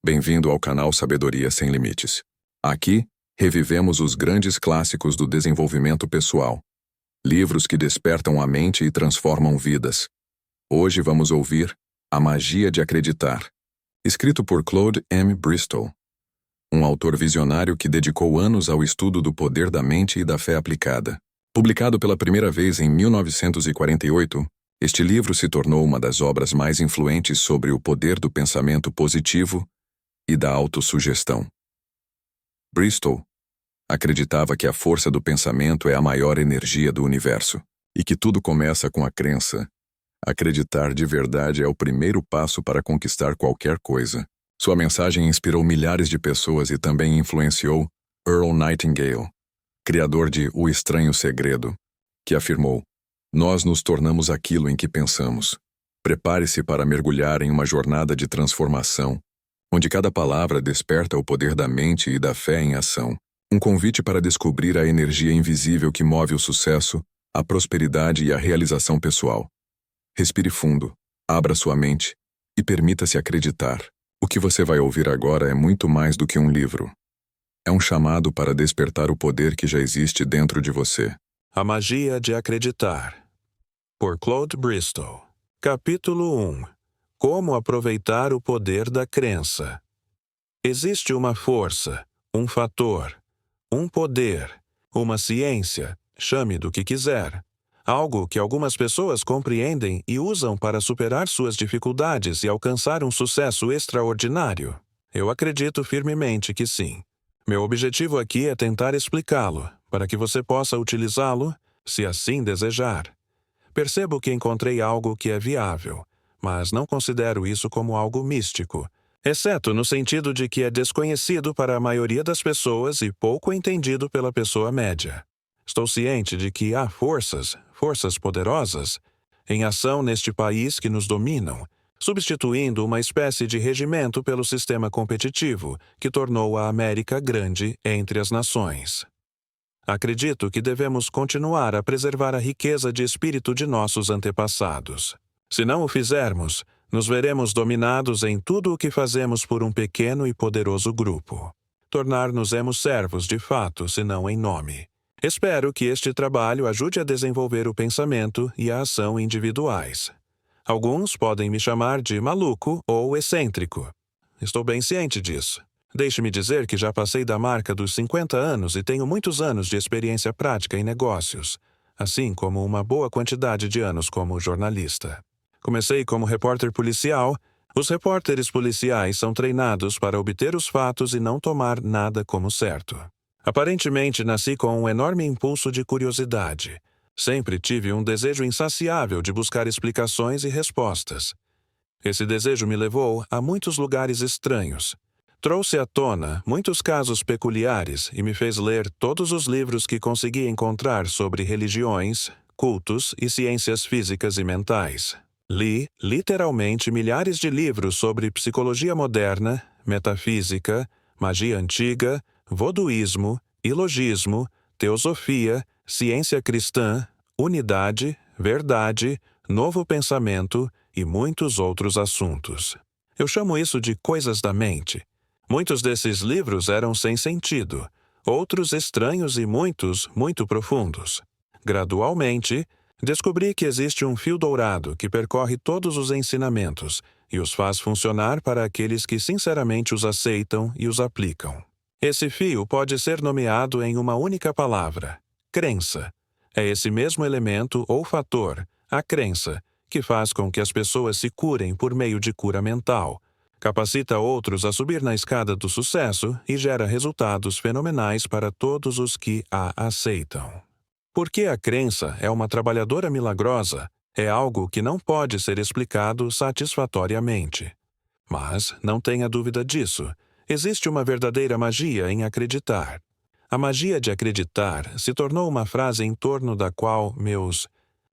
Bem-vindo ao canal Sabedoria Sem Limites. Aqui, revivemos os grandes clássicos do desenvolvimento pessoal. Livros que despertam a mente e transformam vidas. Hoje vamos ouvir A Magia de Acreditar, escrito por Claude M. Bristol, um autor visionário que dedicou anos ao estudo do poder da mente e da fé aplicada. Publicado pela primeira vez em 1948, este livro se tornou uma das obras mais influentes sobre o poder do pensamento positivo e da autossugestão. Bristol acreditava que a força do pensamento é a maior energia do universo e que tudo começa com a crença. Acreditar de verdade é o primeiro passo para conquistar qualquer coisa. Sua mensagem inspirou milhares de pessoas e também influenciou Earl Nightingale, criador de O Estranho Segredo, que afirmou: "Nós nos tornamos aquilo em que pensamos. Prepare-se para mergulhar em uma jornada de transformação, onde cada palavra desperta o poder da mente e da fé em ação. Um convite para descobrir a energia invisível que move o sucesso, a prosperidade e a realização pessoal. Respire fundo, abra sua mente e permita-se acreditar. O que você vai ouvir agora é muito mais do que um livro. É um chamado para despertar o poder que já existe dentro de você." A Magia de Acreditar, por Claude Bristol. Capítulo 1. Como aproveitar o poder da crença. Existe uma força, um fator, um poder, uma ciência, chame do que quiser. Algo que algumas pessoas compreendem e usam para superar suas dificuldades e alcançar um sucesso extraordinário. Eu acredito firmemente que sim. Meu objetivo aqui é tentar explicá-lo, para que você possa utilizá-lo, se assim desejar. Percebo que encontrei algo que é viável, mas não considero isso como algo místico, exceto no sentido de que é desconhecido para a maioria das pessoas e pouco entendido pela pessoa média. Estou ciente de que há forças poderosas, em ação neste país que nos dominam, substituindo uma espécie de regimento pelo sistema competitivo que tornou a América grande entre as nações. Acredito que devemos continuar a preservar a riqueza de espírito de nossos antepassados. Se não o fizermos, nos veremos dominados em tudo o que fazemos por um pequeno e poderoso grupo. Tornar-nos-emos servos de fato, se não em nome. Espero que este trabalho ajude a desenvolver o pensamento e a ação individuais. Alguns podem me chamar de maluco ou excêntrico. Estou bem ciente disso. Deixe-me dizer que já passei da marca dos 50 anos e tenho muitos anos de experiência prática em negócios, assim como uma boa quantidade de anos como jornalista. Comecei como repórter policial. Os repórteres policiais são treinados para obter os fatos e não tomar nada como certo. Aparentemente, nasci com um enorme impulso de curiosidade. Sempre tive um desejo insaciável de buscar explicações e respostas. Esse desejo me levou a muitos lugares estranhos. Trouxe à tona muitos casos peculiares e me fez ler todos os livros que consegui encontrar sobre religiões, cultos e ciências físicas e mentais. Li, literalmente, milhares de livros sobre psicologia moderna, metafísica, magia antiga, voduísmo, ilogismo, teosofia, ciência cristã, unidade, verdade, novo pensamento e muitos outros assuntos. Eu chamo isso de coisas da mente. Muitos desses livros eram sem sentido, outros estranhos e muitos muito profundos. Gradualmente, descobri que existe um fio dourado que percorre todos os ensinamentos e os faz funcionar para aqueles que sinceramente os aceitam e os aplicam. Esse fio pode ser nomeado em uma única palavra: crença. É esse mesmo elemento ou fator, a crença, que faz com que as pessoas se curem por meio de cura mental, capacita outros a subir na escada do sucesso e gera resultados fenomenais para todos os que a aceitam. Porque a crença é uma trabalhadora milagrosa, é algo que não pode ser explicado satisfatoriamente. Mas, não tenha dúvida disso, existe uma verdadeira magia em acreditar. A magia de acreditar se tornou uma frase em torno da qual meus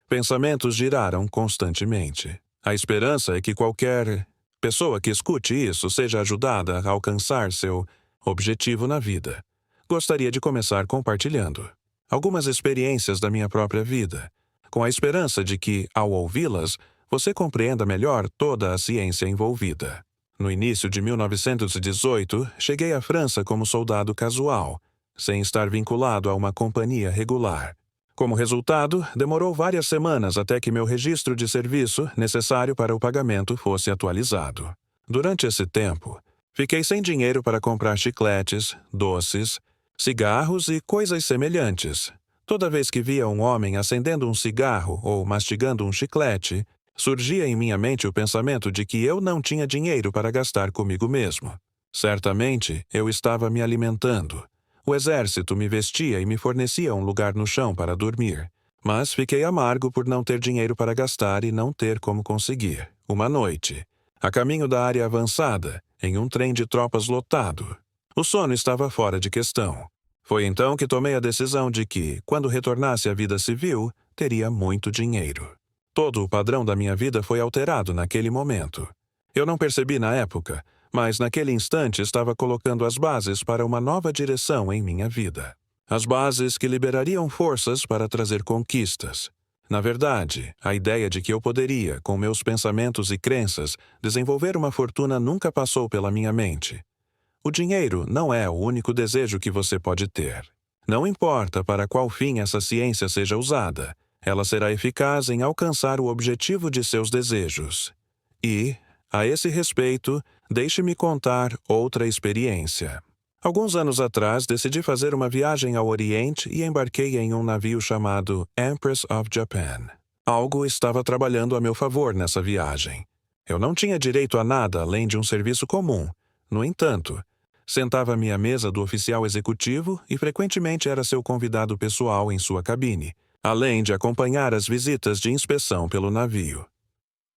pensamentos giraram constantemente. A esperança é que qualquer pessoa que escute isso seja ajudada a alcançar seu objetivo na vida. Gostaria de começar compartilhando algumas experiências da minha própria vida, com a esperança de que, ao ouvi-las, você compreenda melhor toda a ciência envolvida. No início de 1918, cheguei à França como soldado casual, sem estar vinculado a uma companhia regular. Como resultado, demorou várias semanas até que meu registro de serviço, necessário para o pagamento, fosse atualizado. Durante esse tempo, fiquei sem dinheiro para comprar chicletes, doces, cigarros e coisas semelhantes. Toda vez que via um homem acendendo um cigarro ou mastigando um chiclete, surgia em minha mente o pensamento de que eu não tinha dinheiro para gastar comigo mesmo. Certamente, eu estava me alimentando. O exército me vestia e me fornecia um lugar no chão para dormir. Mas fiquei amargo por não ter dinheiro para gastar e não ter como conseguir. Uma noite, a caminho da área avançada, em um trem de tropas lotado. O sono estava fora de questão. Foi então que tomei a decisão de que, quando retornasse à vida civil, teria muito dinheiro. Todo o padrão da minha vida foi alterado naquele momento. Eu não percebi na época, mas naquele instante estava colocando as bases para uma nova direção em minha vida. As bases que liberariam forças para trazer conquistas. Na verdade, a ideia de que eu poderia, com meus pensamentos e crenças, desenvolver uma fortuna nunca passou pela minha mente. O dinheiro não é o único desejo que você pode ter. Não importa para qual fim essa ciência seja usada, ela será eficaz em alcançar o objetivo de seus desejos. E, a esse respeito, deixe-me contar outra experiência. Alguns anos atrás, decidi fazer uma viagem ao Oriente e embarquei em um navio chamado Empress of Japan. Algo estava trabalhando a meu favor nessa viagem. Eu não tinha direito a nada além de um serviço comum. No entanto, sentava-me à mesa do oficial executivo e frequentemente era seu convidado pessoal em sua cabine, além de acompanhar as visitas de inspeção pelo navio.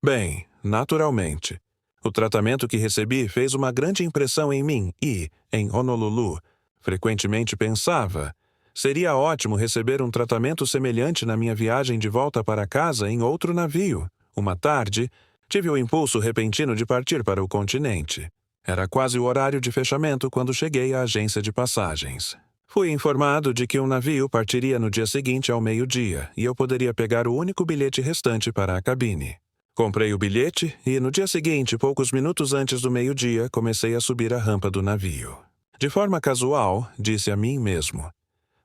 Bem, naturalmente, o tratamento que recebi fez uma grande impressão em mim e, em Honolulu, frequentemente pensava, seria ótimo receber um tratamento semelhante na minha viagem de volta para casa em outro navio. Uma tarde, tive o impulso repentino de partir para o continente. Era quase o horário de fechamento quando cheguei à agência de passagens. Fui informado de que um navio partiria no dia seguinte ao meio-dia e eu poderia pegar o único bilhete restante para a cabine. Comprei o bilhete e, no dia seguinte, poucos minutos antes do meio-dia, comecei a subir a rampa do navio. De forma casual, disse a mim mesmo: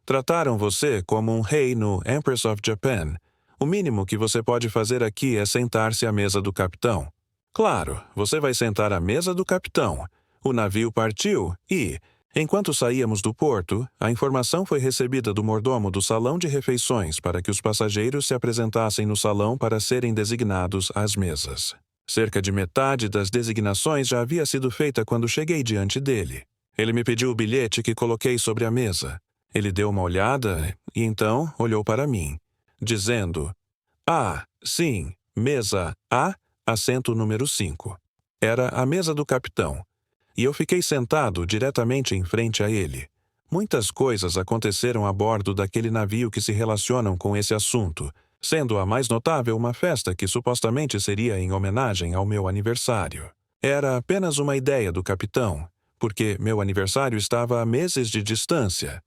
trataram você como um rei no Empress of Japan. O mínimo que você pode fazer aqui é sentar-se à mesa do capitão. Claro, você vai sentar à mesa do capitão. O navio partiu e, enquanto saíamos do porto, a informação foi recebida do mordomo do salão de refeições para que os passageiros se apresentassem no salão para serem designados às mesas. Cerca de metade das designações já havia sido feita quando cheguei diante dele. Ele me pediu o bilhete que coloquei sobre a mesa. Ele deu uma olhada e então olhou para mim, dizendo: "Ah, sim, mesa A, assento número 5. Era a mesa do capitão. E eu fiquei sentado diretamente em frente a ele. Muitas coisas aconteceram a bordo daquele navio que se relacionam com esse assunto, sendo a mais notável uma festa que supostamente seria em homenagem ao meu aniversário. Era apenas uma ideia do capitão, porque meu aniversário estava a meses de distância.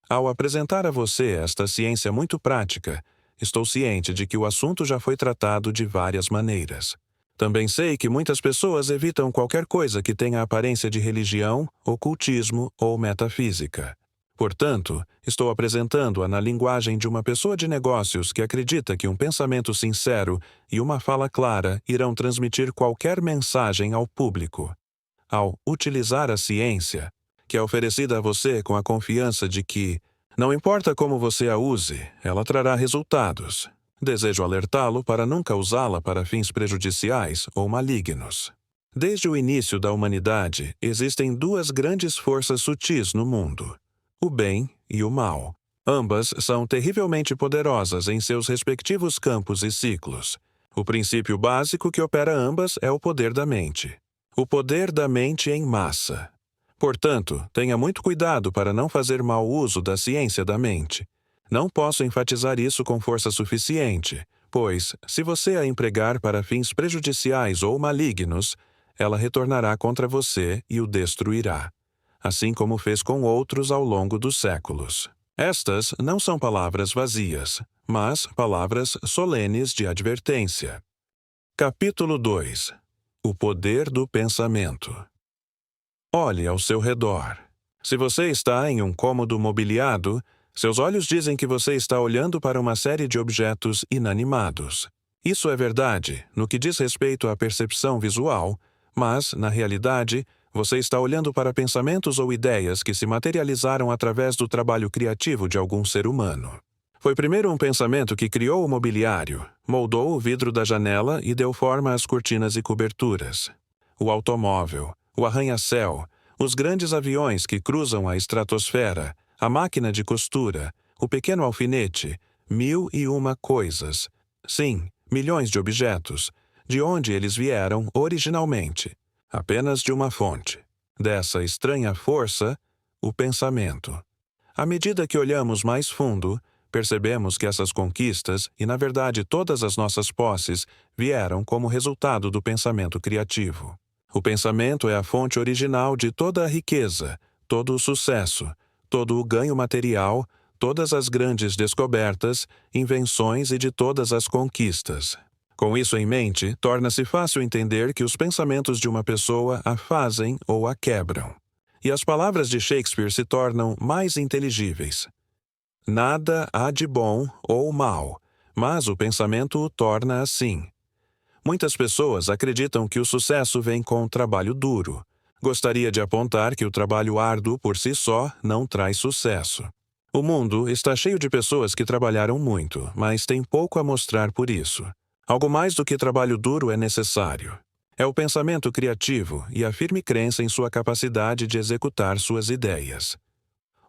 Ao apresentar a você esta ciência muito prática, estou ciente de que o assunto já foi tratado de várias maneiras. Também sei que muitas pessoas evitam qualquer coisa que tenha a aparência de religião, ocultismo ou metafísica. Portanto, estou apresentando-a na linguagem de uma pessoa de negócios que acredita que um pensamento sincero e uma fala clara irão transmitir qualquer mensagem ao público. Ao utilizar a ciência, que é oferecida a você com a confiança de que, não importa como você a use, ela trará resultados. Desejo alertá-lo para nunca usá-la para fins prejudiciais ou malignos. Desde o início da humanidade, existem duas grandes forças sutis no mundo: o bem e o mal. Ambas são terrivelmente poderosas em seus respectivos campos e ciclos. O princípio básico que opera ambas é o poder da mente. O poder da mente em massa. Portanto, tenha muito cuidado para não fazer mau uso da ciência da mente. Não posso enfatizar isso com força suficiente, pois, se você a empregar para fins prejudiciais ou malignos, ela retornará contra você e o destruirá, assim como fez com outros ao longo dos séculos. Estas não são palavras vazias, mas palavras solenes de advertência. Capítulo 2. O poder do pensamento. Olhe ao seu redor. Se você está em um cômodo mobiliado, seus olhos dizem que você está olhando para uma série de objetos inanimados. Isso é verdade no que diz respeito à percepção visual, mas, na realidade, você está olhando para pensamentos ou ideias que se materializaram através do trabalho criativo de algum ser humano. Foi primeiro um pensamento que criou o mobiliário, moldou o vidro da janela e deu forma às cortinas e coberturas. O automóvel, o arranha-céu, os grandes aviões que cruzam a estratosfera, a máquina de costura, o pequeno alfinete, 1001 coisas. Sim, milhões de objetos. De onde eles vieram originalmente? Apenas de uma fonte. Dessa estranha força, o pensamento. À medida que olhamos mais fundo, percebemos que essas conquistas, e na verdade todas as nossas posses, vieram como resultado do pensamento criativo. O pensamento é a fonte original de toda a riqueza, todo o sucesso, todo o ganho material, todas as grandes descobertas, invenções e de todas as conquistas. Com isso em mente, torna-se fácil entender que os pensamentos de uma pessoa a fazem ou a quebram. E as palavras de Shakespeare se tornam mais inteligíveis. Nada há de bom ou mal, mas o pensamento o torna assim. Muitas pessoas acreditam que o sucesso vem com trabalho duro. Gostaria de apontar que o trabalho árduo por si só não traz sucesso. O mundo está cheio de pessoas que trabalharam muito, mas têm pouco a mostrar por isso. Algo mais do que trabalho duro é necessário. É o pensamento criativo e a firme crença em sua capacidade de executar suas ideias.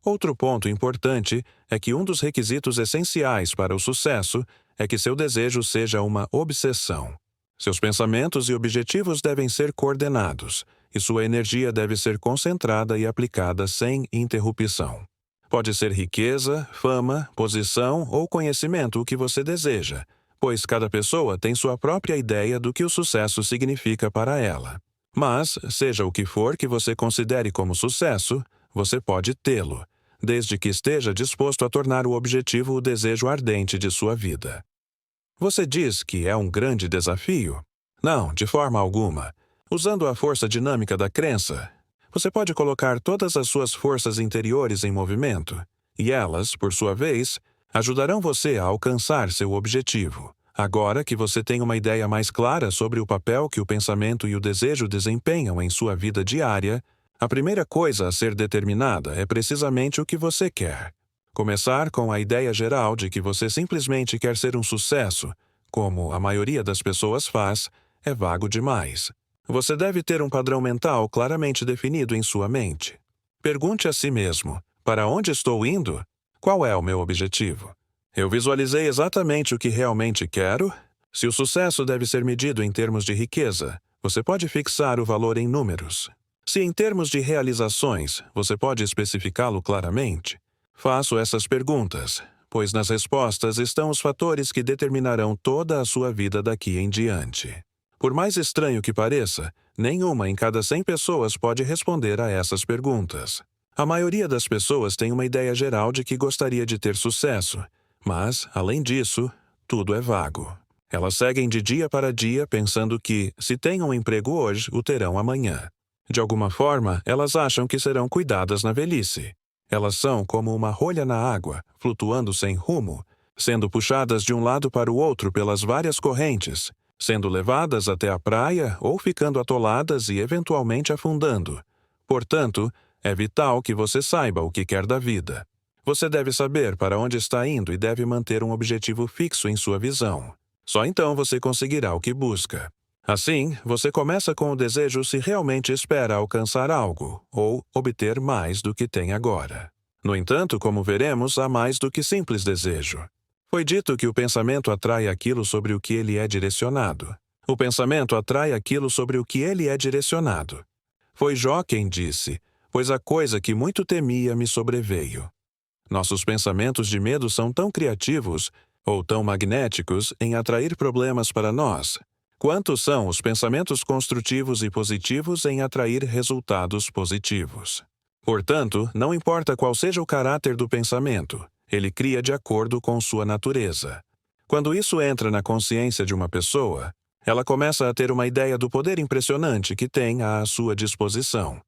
Outro ponto importante é que um dos requisitos essenciais para o sucesso é que seu desejo seja uma obsessão. Seus pensamentos e objetivos devem ser coordenados, e sua energia deve ser concentrada e aplicada sem interrupção. Pode ser riqueza, fama, posição ou conhecimento o que você deseja, pois cada pessoa tem sua própria ideia do que o sucesso significa para ela. Mas, seja o que for que você considere como sucesso, você pode tê-lo, desde que esteja disposto a tornar o objetivo o desejo ardente de sua vida. Você diz que é um grande desafio? Não, de forma alguma. Usando a força dinâmica da crença, você pode colocar todas as suas forças interiores em movimento, e elas, por sua vez, ajudarão você a alcançar seu objetivo. Agora que você tem uma ideia mais clara sobre o papel que o pensamento e o desejo desempenham em sua vida diária, a primeira coisa a ser determinada é precisamente o que você quer. Começar com a ideia geral de que você simplesmente quer ser um sucesso, como a maioria das pessoas faz, é vago demais. Você deve ter um padrão mental claramente definido em sua mente. Pergunte a si mesmo: para onde estou indo? Qual é o meu objetivo? Eu visualizei exatamente o que realmente quero? Se o sucesso deve ser medido em termos de riqueza, você pode fixar o valor em números. Se em termos de realizações, você pode especificá-lo claramente. Faço essas perguntas, pois nas respostas estão os fatores que determinarão toda a sua vida daqui em diante. Por mais estranho que pareça, nenhuma em cada 100 pessoas pode responder a essas perguntas. A maioria das pessoas tem uma ideia geral de que gostaria de ter sucesso, mas, além disso, tudo é vago. Elas seguem de dia para dia pensando que, se têm um emprego hoje, o terão amanhã. De alguma forma, elas acham que serão cuidadas na velhice. Elas são como uma rolha na água, flutuando sem rumo, sendo puxadas de um lado para o outro pelas várias correntes, sendo levadas até a praia ou ficando atoladas e eventualmente afundando. Portanto, é vital que você saiba o que quer da vida. Você deve saber para onde está indo e deve manter um objetivo fixo em sua visão. Só então você conseguirá o que busca. Assim, você começa com o desejo se realmente espera alcançar algo, ou obter mais do que tem agora. No entanto, como veremos, há mais do que simples desejo. Foi dito que o pensamento atrai aquilo sobre o que ele é direcionado. O pensamento atrai aquilo sobre o que ele é direcionado. Foi Jó quem disse: pois a coisa que muito temia me sobreveio. Nossos pensamentos de medo são tão criativos, ou tão magnéticos, em atrair problemas para nós, quanto são os pensamentos construtivos e positivos em atrair resultados positivos. Portanto, não importa qual seja o caráter do pensamento, ele cria de acordo com sua natureza. Quando isso entra na consciência de uma pessoa, Ela começa a ter uma ideia do poder impressionante que tem à sua disposição.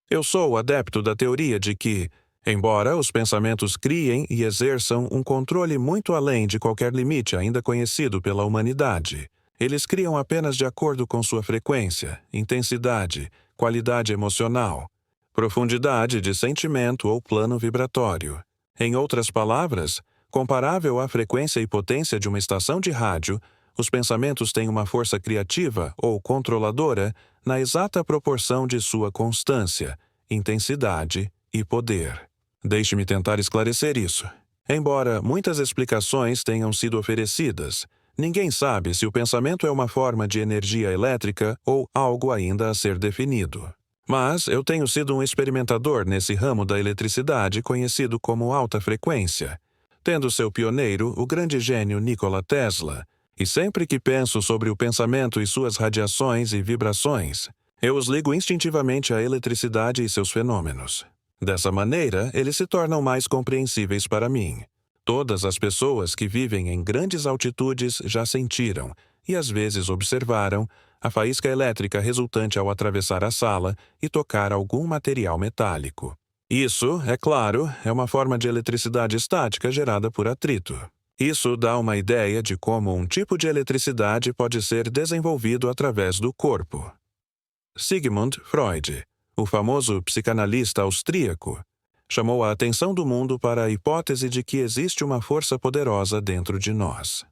Eu sou adepto da teoria de que, embora os pensamentos criem e exerçam um controle muito além de qualquer limite ainda conhecido pela humanidade, eles criam apenas de acordo com sua frequência, intensidade, qualidade emocional, profundidade de sentimento ou plano vibratório. Em outras palavras, comparável à frequência e potência de uma estação de rádio, os pensamentos têm uma força criativa ou controladora na exata proporção de sua constância, intensidade e poder. Deixe-me tentar esclarecer isso. Embora muitas explicações tenham sido oferecidas, ninguém sabe se o pensamento é uma forma de energia elétrica ou algo ainda a ser definido. Mas eu tenho sido um experimentador nesse ramo da eletricidade conhecido como alta frequência, tendo seu pioneiro o grande gênio Nikola Tesla, e sempre que penso sobre o pensamento e suas radiações e vibrações, eu os ligo instintivamente à eletricidade e seus fenômenos. Dessa maneira, eles se tornam mais compreensíveis para mim. Todas as pessoas que vivem em grandes altitudes já sentiram, e às vezes observaram, a faísca elétrica resultante ao atravessar a sala e tocar algum material metálico. Isso, é claro, é uma forma de eletricidade estática gerada por atrito. Isso dá uma ideia de como um tipo de eletricidade pode ser desenvolvido através do corpo. Sigmund Freud, o famoso psicanalista austríaco, chamou a atenção do mundo para a hipótese de que existe uma força poderosa dentro de nós.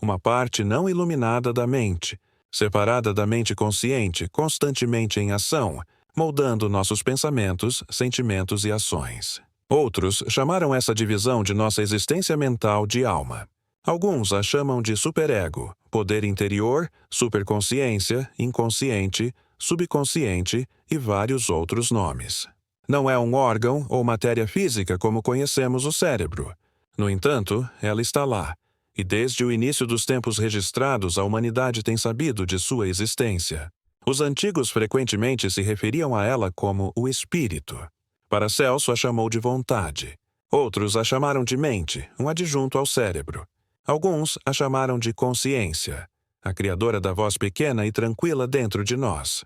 Uma parte não iluminada da mente, separada da mente consciente, constantemente em ação, moldando nossos pensamentos, sentimentos e ações. Outros chamaram essa divisão de nossa existência mental de alma. Alguns a chamam de superego, poder interior, superconsciência, inconsciente, subconsciente e vários outros nomes. Não é um órgão ou matéria física como conhecemos o cérebro. No entanto, ela está lá, e desde o início dos tempos registrados a humanidade tem sabido de sua existência. Os antigos frequentemente se referiam a ela como o espírito. Paracelso a chamou de vontade. Outros a chamaram de mente, um adjunto ao cérebro. Alguns a chamaram de consciência, a criadora da voz pequena e tranquila dentro de nós.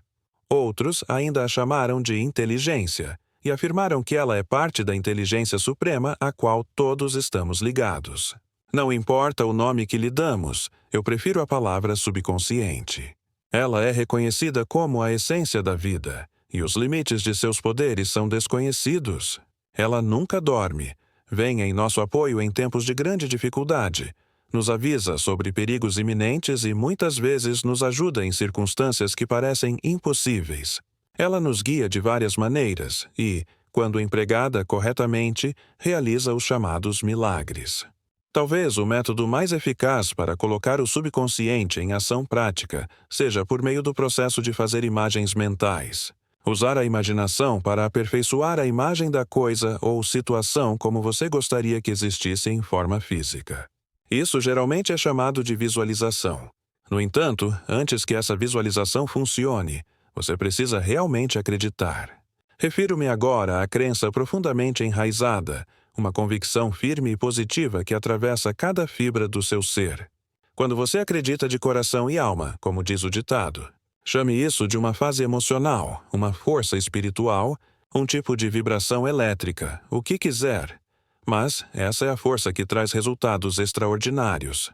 Outros ainda a chamaram de inteligência e afirmaram que ela é parte da inteligência suprema a qual todos estamos ligados. Não importa o nome que lhe damos, eu prefiro a palavra subconsciente. Ela é reconhecida como a essência da vida, e os limites de seus poderes são desconhecidos. Ela nunca dorme, vem em nosso apoio em tempos de grande dificuldade, nos avisa sobre perigos iminentes e muitas vezes nos ajuda em circunstâncias que parecem impossíveis. Ela nos guia de várias maneiras e, quando empregada corretamente, realiza os chamados milagres. Talvez o método mais eficaz para colocar o subconsciente em ação prática seja por meio do processo de fazer imagens mentais. Usar a imaginação para aperfeiçoar a imagem da coisa ou situação como você gostaria que existisse em forma física. Isso geralmente é chamado de visualização. No entanto, antes que essa visualização funcione, você precisa realmente acreditar. Refiro-me agora à crença profundamente enraizada, uma convicção firme e positiva que atravessa cada fibra do seu ser. Quando você acredita de coração e alma, como diz o ditado, chame isso de uma fase emocional, uma força espiritual, um tipo de vibração elétrica, o que quiser. Mas essa é a força que traz resultados extraordinários.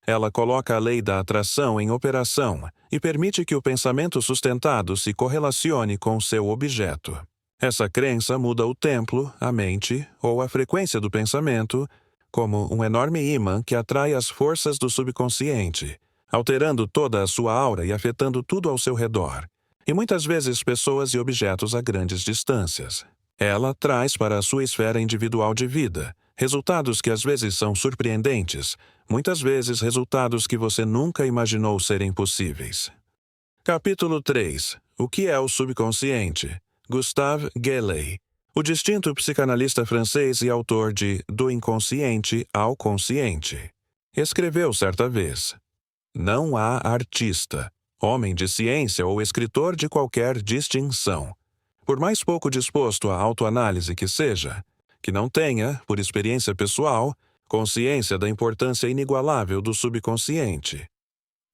Ela coloca a lei da atração em operação e permite que o pensamento sustentado se correlacione com seu objeto. Essa crença muda o templo, a mente ou a frequência do pensamento, como um enorme ímã que atrai as forças do subconsciente, alterando toda a sua aura e afetando tudo ao seu redor, e muitas vezes pessoas e objetos a grandes distâncias. Ela traz para a sua esfera individual de vida resultados que às vezes são surpreendentes, muitas vezes resultados que você nunca imaginou serem possíveis. Capítulo 3. O que é o subconsciente? Gustave Gallet, o distinto psicanalista francês e autor de Do Inconsciente ao Consciente, escreveu certa vez: não há artista, homem de ciência ou escritor de qualquer distinção, por mais pouco disposto à autoanálise que seja, que não tenha, por experiência pessoal, consciência da importância inigualável do subconsciente.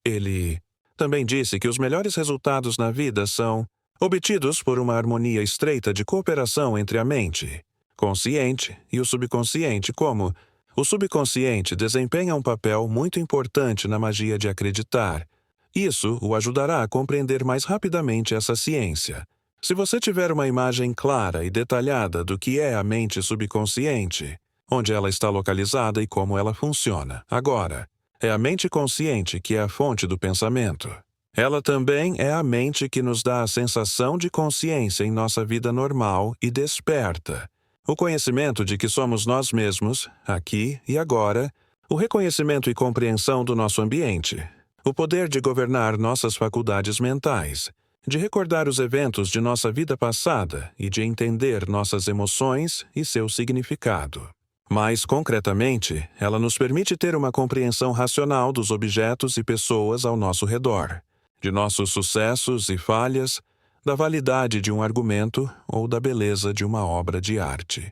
Ele também disse que os melhores resultados na vida são obtidos por uma harmonia estreita de cooperação entre a mente consciente e o subconsciente, como o subconsciente desempenha um papel muito importante na magia de acreditar. Isso o ajudará a compreender mais rapidamente essa ciência. Se você tiver uma imagem clara e detalhada do que é a mente subconsciente, onde ela está localizada e como ela funciona. Agora, é a mente consciente que é a fonte do pensamento. Ela também é a mente que nos dá a sensação de consciência em nossa vida normal e desperta. O conhecimento de que somos nós mesmos, aqui e agora, o reconhecimento e compreensão do nosso ambiente, o poder de governar nossas faculdades mentais, de recordar os eventos de nossa vida passada e de entender nossas emoções e seu significado. Mais concretamente, ela nos permite ter uma compreensão racional dos objetos e pessoas ao nosso redor, de nossos sucessos e falhas, da validade de um argumento ou da beleza de uma obra de arte.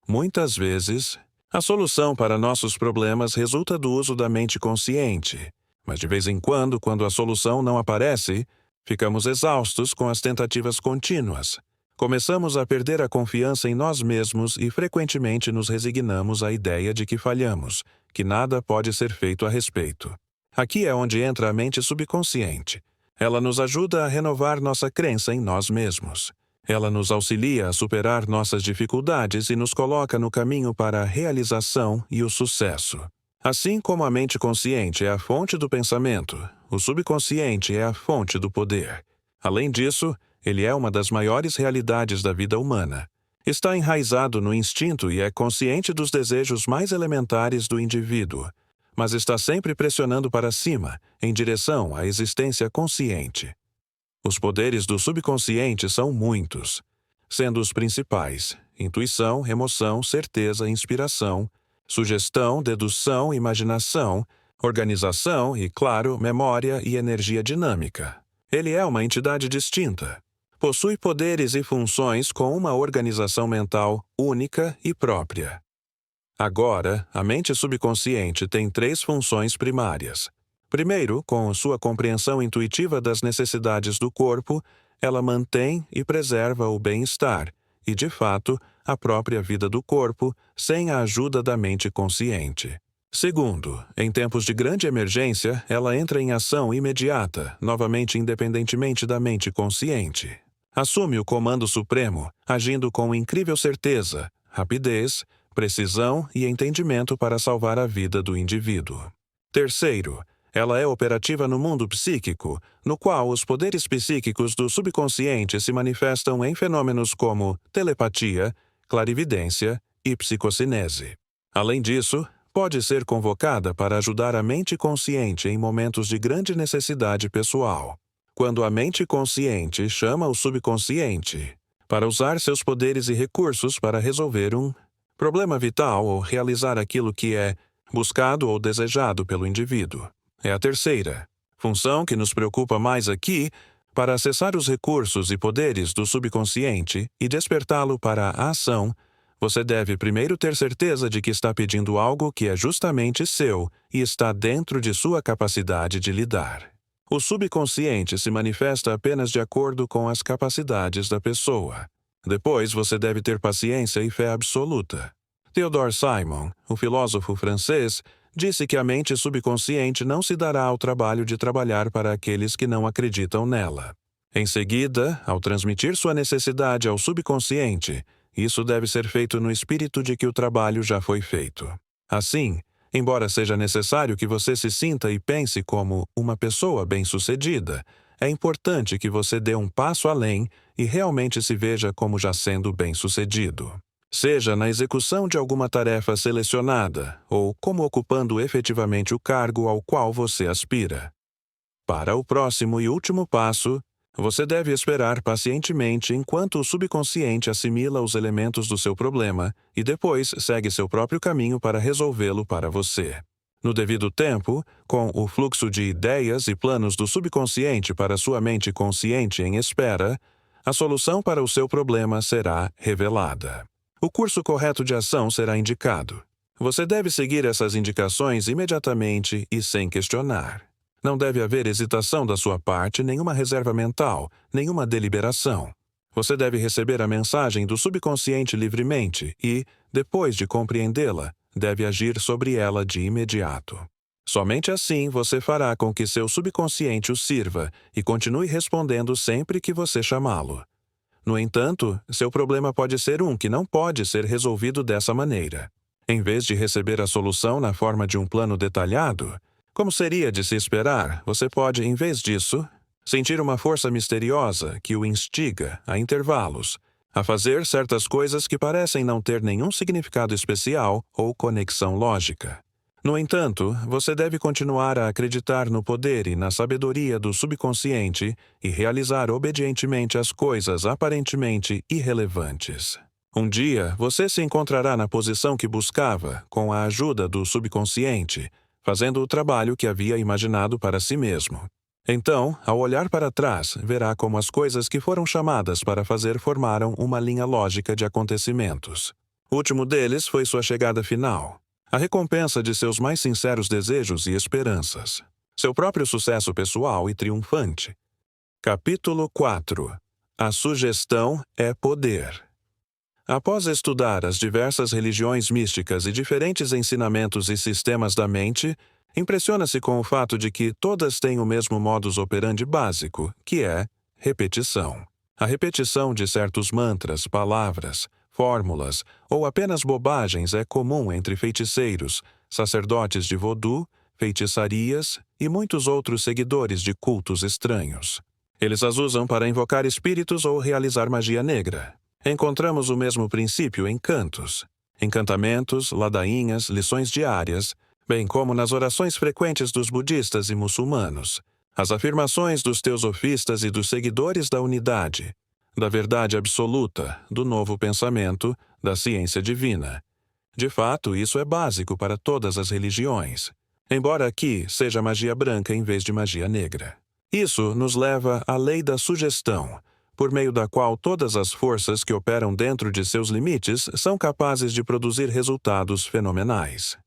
Muitas vezes, a solução para nossos problemas resulta do uso da mente consciente, mas de vez em quando a solução não aparece, ficamos exaustos com as tentativas contínuas. Começamos a perder a confiança em nós mesmos e frequentemente nos resignamos à ideia de que falhamos, que nada pode ser feito a respeito. Aqui é onde entra a mente subconsciente. Ela nos ajuda a renovar nossa crença em nós mesmos. Ela nos auxilia a superar nossas dificuldades e nos coloca no caminho para a realização e o sucesso. Assim como a mente consciente é a fonte do pensamento, o subconsciente é a fonte do poder. Além disso, ele é uma das maiores realidades da vida humana. Está enraizado no instinto e é consciente dos desejos mais elementares do indivíduo, mas está sempre pressionando para cima, em direção à existência consciente. Os poderes do subconsciente são muitos, sendo os principais: intuição, emoção, certeza, inspiração, sugestão, dedução, imaginação, organização e, claro, memória e energia dinâmica. Ele é uma entidade distinta. Possui poderes e funções com uma organização mental única e própria. Agora, a mente subconsciente tem 3 funções primárias. Primeiro, com sua compreensão intuitiva das necessidades do corpo, ela mantém e preserva o bem-estar e, de fato, a própria vida do corpo, sem a ajuda da mente consciente. Segundo, em tempos de grande emergência, ela entra em ação imediata, novamente independentemente da mente consciente. Assume o comando supremo, agindo com incrível certeza, rapidez, precisão e entendimento para salvar a vida do indivíduo. Terceiro, ela é operativa no mundo psíquico, no qual os poderes psíquicos do subconsciente se manifestam em fenômenos como telepatia, clarividência e psicocinese. Além disso, pode ser convocada para ajudar a mente consciente em momentos de grande necessidade pessoal. Quando a mente consciente chama o subconsciente para usar seus poderes e recursos para resolver um problema vital ou realizar aquilo que é buscado ou desejado pelo indivíduo. É a terceira função que nos preocupa mais aqui, para acessar os recursos e poderes do subconsciente e despertá-lo para a ação. Você deve primeiro ter certeza de que está pedindo algo que é justamente seu e está dentro de sua capacidade de lidar. O subconsciente se manifesta apenas de acordo com as capacidades da pessoa. Depois, você deve ter paciência e fé absoluta. Theodore Simon, o filósofo francês, disse que a mente subconsciente não se dará ao trabalho de trabalhar para aqueles que não acreditam nela. Em seguida, ao transmitir sua necessidade ao subconsciente, isso deve ser feito no espírito de que o trabalho já foi feito. Assim, embora seja necessário que você se sinta e pense como uma pessoa bem-sucedida, é importante que você dê um passo além e realmente se veja como já sendo bem-sucedido. Seja na execução de alguma tarefa selecionada ou como ocupando efetivamente o cargo ao qual você aspira. Para o próximo e último passo, você deve esperar pacientemente enquanto o subconsciente assimila os elementos do seu problema e depois segue seu próprio caminho para resolvê-lo para você. No devido tempo, com o fluxo de ideias e planos do subconsciente para sua mente consciente em espera, a solução para o seu problema será revelada. O curso correto de ação será indicado. Você deve seguir essas indicações imediatamente e sem questionar. Não deve haver hesitação da sua parte, nenhuma reserva mental, nenhuma deliberação. Você deve receber a mensagem do subconsciente livremente e, depois de compreendê-la, deve agir sobre ela de imediato. Somente assim você fará com que seu subconsciente o sirva e continue respondendo sempre que você chamá-lo. No entanto, seu problema pode ser que não pode ser resolvido dessa maneira. Em vez de receber a solução na forma de um plano detalhado, como seria de se esperar, você pode, em vez disso, sentir uma força misteriosa que o instiga, a intervalos, a fazer certas coisas que parecem não ter nenhum significado especial ou conexão lógica. No entanto, você deve continuar a acreditar no poder e na sabedoria do subconsciente e realizar obedientemente as coisas aparentemente irrelevantes. Um dia, você se encontrará na posição que buscava, com a ajuda do subconsciente, fazendo o trabalho que havia imaginado para si mesmo. Então, ao olhar para trás, verá como as coisas que foram chamadas para fazer formaram uma linha lógica de acontecimentos. O último deles foi sua chegada final, a recompensa de seus mais sinceros desejos e esperanças, seu próprio sucesso pessoal e triunfante. Capítulo 4. A sugestão é poder. Após estudar as diversas religiões místicas e diferentes ensinamentos e sistemas da mente, impressiona-se com o fato de que todas têm o mesmo modus operandi básico, que é repetição. A repetição de certos mantras, palavras, fórmulas ou apenas bobagens é comum entre feiticeiros, sacerdotes de vodú, feitiçarias e muitos outros seguidores de cultos estranhos. Eles as usam para invocar espíritos ou realizar magia negra. Encontramos o mesmo princípio em cantos, encantamentos, ladainhas, lições diárias, bem como nas orações frequentes dos budistas e muçulmanos, as afirmações dos teosofistas e dos seguidores da unidade, da verdade absoluta, do novo pensamento, da ciência divina. De fato, isso é básico para todas as religiões, embora aqui seja magia branca em vez de magia negra. Isso nos leva à lei da sugestão, por meio da qual todas as forças que operam dentro de seus limites são capazes de produzir resultados fenomenais.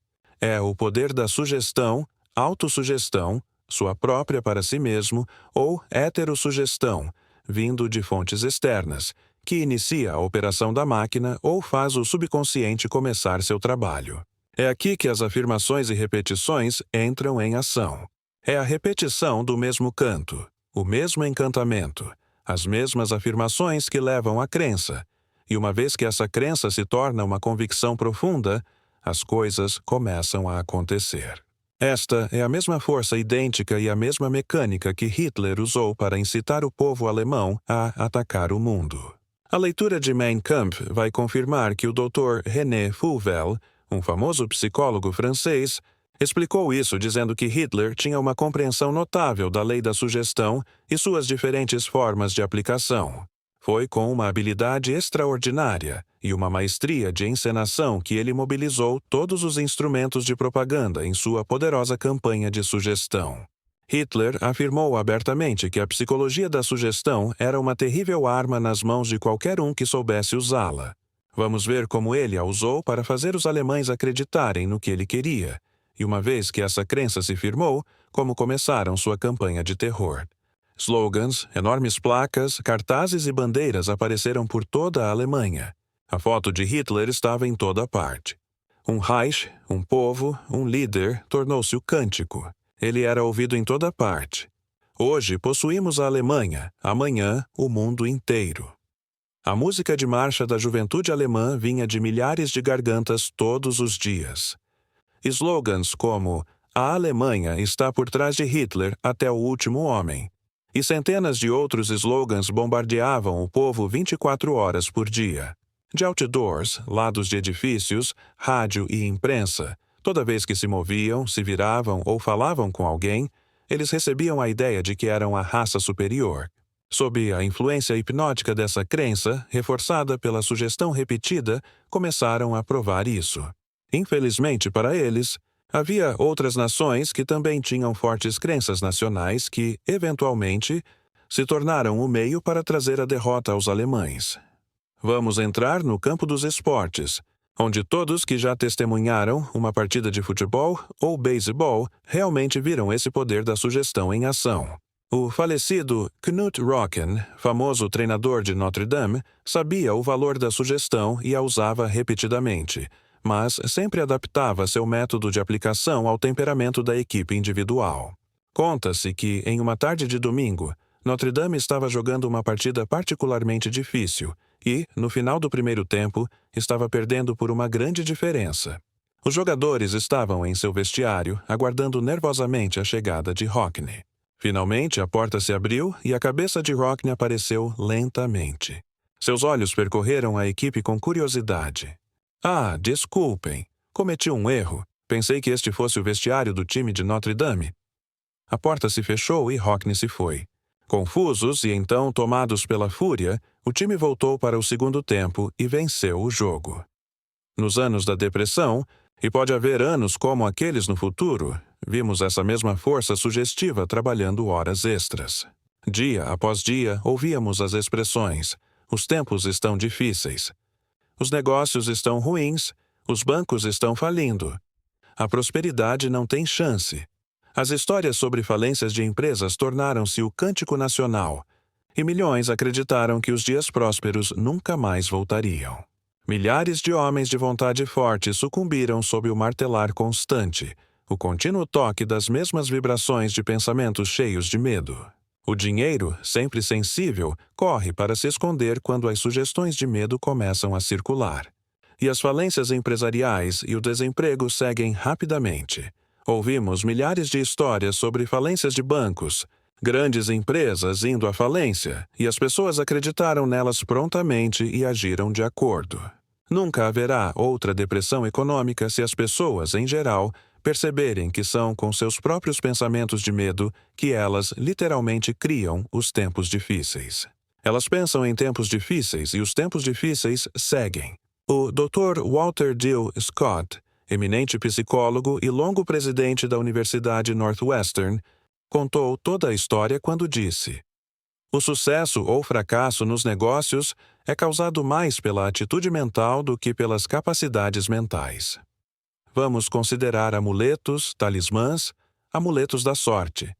É o poder da sugestão, autossugestão, sua própria para si mesmo, ou heterossugestão, vindo de fontes externas, que inicia a operação da máquina ou faz o subconsciente começar seu trabalho. É aqui que as afirmações e repetições entram em ação. É a repetição do mesmo canto, o mesmo encantamento, as mesmas afirmações que levam à crença, e uma vez que essa crença se torna uma convicção profunda, as coisas começam a acontecer. Esta é a mesma força idêntica e a mesma mecânica que Hitler usou para incitar o povo alemão a atacar o mundo. A leitura de Mein Kampf vai confirmar que o Dr. René Fouvel, um famoso psicólogo francês, explicou isso dizendo que Hitler tinha uma compreensão notável da lei da sugestão e suas diferentes formas de aplicação. Foi com uma habilidade extraordinária e uma maestria de encenação que ele mobilizou todos os instrumentos de propaganda em sua poderosa campanha de sugestão. Hitler afirmou abertamente que a psicologia da sugestão era uma terrível arma nas mãos de qualquer um que soubesse usá-la. Vamos ver como ele a usou para fazer os alemães acreditarem no que ele queria, e uma vez que essa crença se firmou, como começaram sua campanha de terror. Slogans, enormes placas, cartazes e bandeiras apareceram por toda a Alemanha. A foto de Hitler estava em toda parte. Um Reich, um povo, um líder, tornou-se o cântico. Ele era ouvido em toda parte. Hoje possuímos a Alemanha, amanhã o mundo inteiro. A música de marcha da juventude alemã vinha de milhares de gargantas todos os dias. Slogans como "A Alemanha está por trás de Hitler até o último homem" e centenas de outros slogans bombardeavam o povo 24 horas por dia. De outdoors, lados de edifícios, rádio e imprensa, toda vez que se moviam, se viravam ou falavam com alguém, eles recebiam a ideia de que eram a raça superior. Sob a influência hipnótica dessa crença, reforçada pela sugestão repetida, começaram a provar isso. Infelizmente para eles, havia outras nações que também tinham fortes crenças nacionais que, eventualmente, se tornaram o meio para trazer a derrota aos alemães. Vamos entrar no campo dos esportes, onde todos que já testemunharam uma partida de futebol ou beisebol realmente viram esse poder da sugestão em ação. O falecido Knut Rockne, famoso treinador de Notre Dame, sabia o valor da sugestão e a usava repetidamente, mas sempre adaptava seu método de aplicação ao temperamento da equipe individual. Conta-se que, em uma tarde de domingo, Notre Dame estava jogando uma partida particularmente difícil e, no final do primeiro tempo, estava perdendo por uma grande diferença. Os jogadores estavam em seu vestiário, aguardando nervosamente a chegada de Rockne. Finalmente, a porta se abriu e a cabeça de Rockne apareceu lentamente. Seus olhos percorreram a equipe com curiosidade. Ah, desculpem. Cometi um erro. Pensei que este fosse o vestiário do time de Notre Dame. A porta se fechou e Rockne se foi. Confusos e então tomados pela fúria, o time voltou para o segundo tempo e venceu o jogo. Nos anos da depressão, e pode haver anos como aqueles no futuro, vimos essa mesma força sugestiva trabalhando horas extras. Dia após dia, ouvíamos as expressões: os tempos estão difíceis. Os negócios estão ruins, os bancos estão falindo. A prosperidade não tem chance. As histórias sobre falências de empresas tornaram-se o cântico nacional, e milhões acreditaram que os dias prósperos nunca mais voltariam. Milhares de homens de vontade forte sucumbiram sob o martelar constante, o contínuo toque das mesmas vibrações de pensamentos cheios de medo. O dinheiro, sempre sensível, corre para se esconder quando as sugestões de medo começam a circular. E as falências empresariais e o desemprego seguem rapidamente. Ouvimos milhares de histórias sobre falências de bancos, grandes empresas indo à falência, e as pessoas acreditaram nelas prontamente e agiram de acordo. Nunca haverá outra depressão econômica se as pessoas, em geral, perceberem que são com seus próprios pensamentos de medo que elas literalmente criam os tempos difíceis. Elas pensam em tempos difíceis e os tempos difíceis seguem. O Dr. Walter Dill Scott, eminente psicólogo e longo presidente da Universidade Northwestern, contou toda a história quando disse: o sucesso ou fracasso nos negócios é causado mais pela atitude mental do que pelas capacidades mentais. Vamos considerar amuletos, talismãs, amuletos da sorte,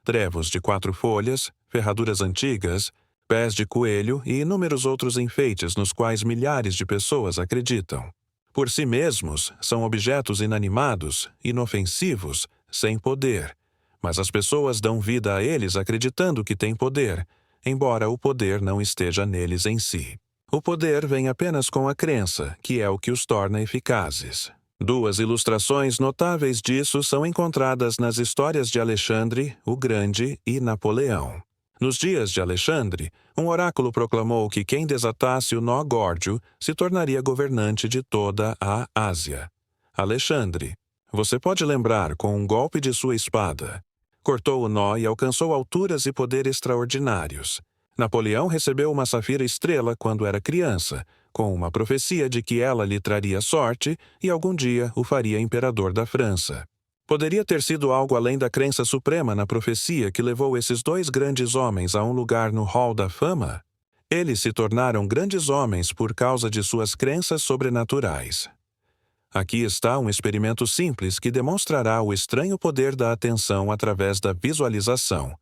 trevos de 4 folhas, ferraduras antigas, pés de coelho e inúmeros outros enfeites nos quais milhares de pessoas acreditam. Por si mesmos, são objetos inanimados, inofensivos, sem poder, mas as pessoas dão vida a eles acreditando que têm poder, embora o poder não esteja neles em si. O poder vem apenas com a crença, que é o que os torna eficazes. 2 ilustrações notáveis disso são encontradas nas histórias de Alexandre, o Grande, e Napoleão. Nos dias de Alexandre, um oráculo proclamou que quem desatasse o nó górdio se tornaria governante de toda a Ásia. Alexandre, você pode lembrar, com um golpe de sua espada, cortou o nó e alcançou alturas e poder extraordinários. Napoleão recebeu uma safira estrela quando era criança, com uma profecia de que ela lhe traria sorte e algum dia o faria imperador da França. Poderia ter sido algo além da crença suprema na profecia que levou esses 2 grandes homens a um lugar no Hall da Fama? Eles se tornaram grandes homens por causa de suas crenças sobrenaturais. Aqui está um experimento simples que demonstrará o estranho poder da atenção através da visualização,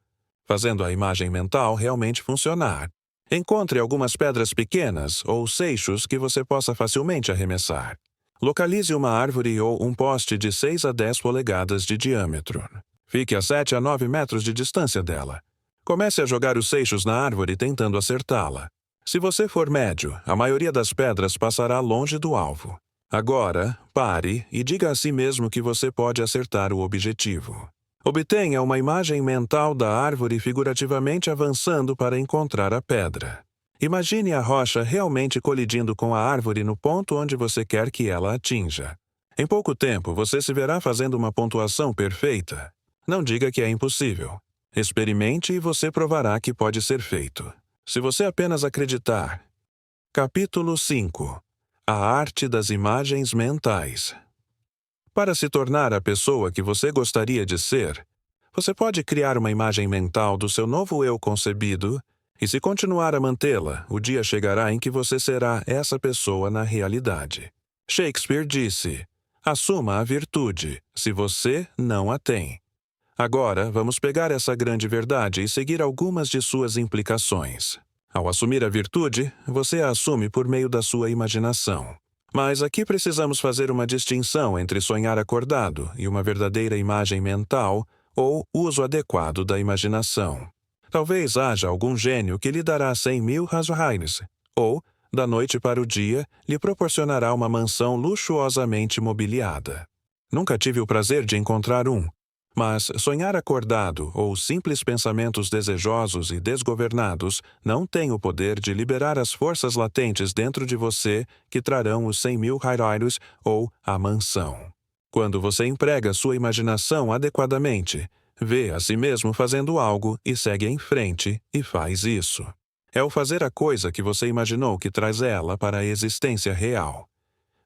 fazendo a imagem mental realmente funcionar. Encontre algumas pedras pequenas ou seixos que você possa facilmente arremessar. Localize uma árvore ou um poste de 6 a 10 polegadas de diâmetro. Fique a 7 a 9 metros de distância dela. Comece a jogar os seixos na árvore tentando acertá-la. Se você for médio, a maioria das pedras passará longe do alvo. Agora, pare e diga a si mesmo que você pode acertar o objetivo. Obtenha uma imagem mental da árvore figurativamente avançando para encontrar a pedra. Imagine a rocha realmente colidindo com a árvore no ponto onde você quer que ela atinja. Em pouco tempo, você se verá fazendo uma pontuação perfeita. Não diga que é impossível. Experimente e você provará que pode ser feito. Se você apenas acreditar. Capítulo 5. A arte das imagens mentais. Para se tornar a pessoa que você gostaria de ser, você pode criar uma imagem mental do seu novo eu concebido, e se continuar a mantê-la, o dia chegará em que você será essa pessoa na realidade. Shakespeare disse: assuma a virtude, se você não a tem. Agora, vamos pegar essa grande verdade e seguir algumas de suas implicações. Ao assumir a virtude, você a assume por meio da sua imaginação. Mas aqui precisamos fazer uma distinção entre sonhar acordado e uma verdadeira imagem mental ou uso adequado da imaginação. Talvez haja algum gênio que lhe dará 100.000 reais, ou, da noite para o dia, lhe proporcionará uma mansão luxuosamente mobiliada. Nunca tive o prazer de encontrar um, mas sonhar acordado ou simples pensamentos desejosos e desgovernados não têm o poder de liberar as forças latentes dentro de você que trarão os 100.000 reais ou a mansão. Quando você emprega sua imaginação adequadamente, vê a si mesmo fazendo algo e segue em frente e faz isso. É o fazer a coisa que você imaginou que traz ela para a existência real.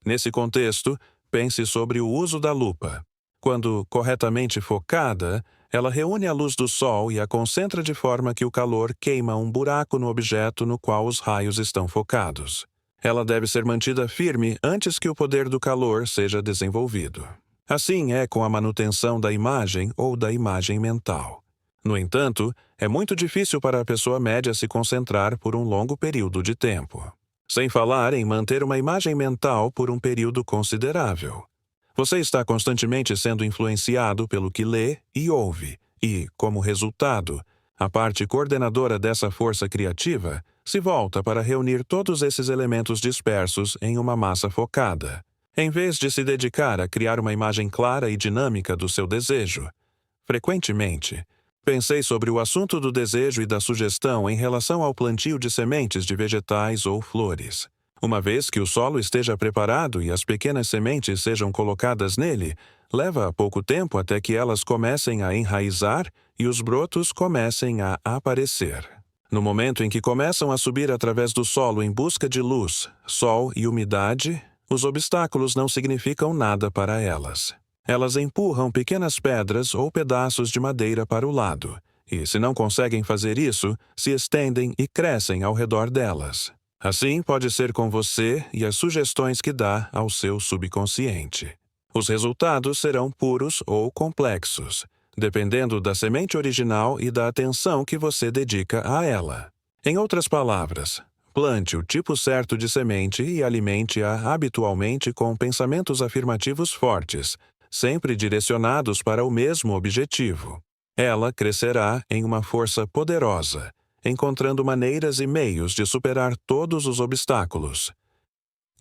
Nesse contexto, pense sobre o uso da lupa. Quando corretamente focada, ela reúne a luz do sol e a concentra de forma que o calor queima um buraco no objeto no qual os raios estão focados. Ela deve ser mantida firme antes que o poder do calor seja desenvolvido. Assim é com a manutenção da imagem ou da imagem mental. No entanto, é muito difícil para a pessoa média se concentrar por um longo período de tempo. Sem falar em manter uma imagem mental por um período considerável. Você está constantemente sendo influenciado pelo que lê e ouve, e, como resultado, a parte coordenadora dessa força criativa se volta para reunir todos esses elementos dispersos em uma massa focada, em vez de se dedicar a criar uma imagem clara e dinâmica do seu desejo. Frequentemente, pensei sobre o assunto do desejo e da sugestão em relação ao plantio de sementes de vegetais ou flores. Uma vez que o solo esteja preparado e as pequenas sementes sejam colocadas nele, leva pouco tempo até que elas comecem a enraizar e os brotos comecem a aparecer. No momento em que começam a subir através do solo em busca de luz, sol e umidade, os obstáculos não significam nada para elas. Elas empurram pequenas pedras ou pedaços de madeira para o lado, e, se não conseguem fazer isso, se estendem e crescem ao redor delas. Assim pode ser com você e as sugestões que dá ao seu subconsciente. Os resultados serão puros ou complexos, dependendo da semente original e da atenção que você dedica a ela. Em outras palavras, plante o tipo certo de semente e alimente-a habitualmente com pensamentos afirmativos fortes, sempre direcionados para o mesmo objetivo. Ela crescerá em uma força poderosa, encontrando maneiras e meios de superar todos os obstáculos.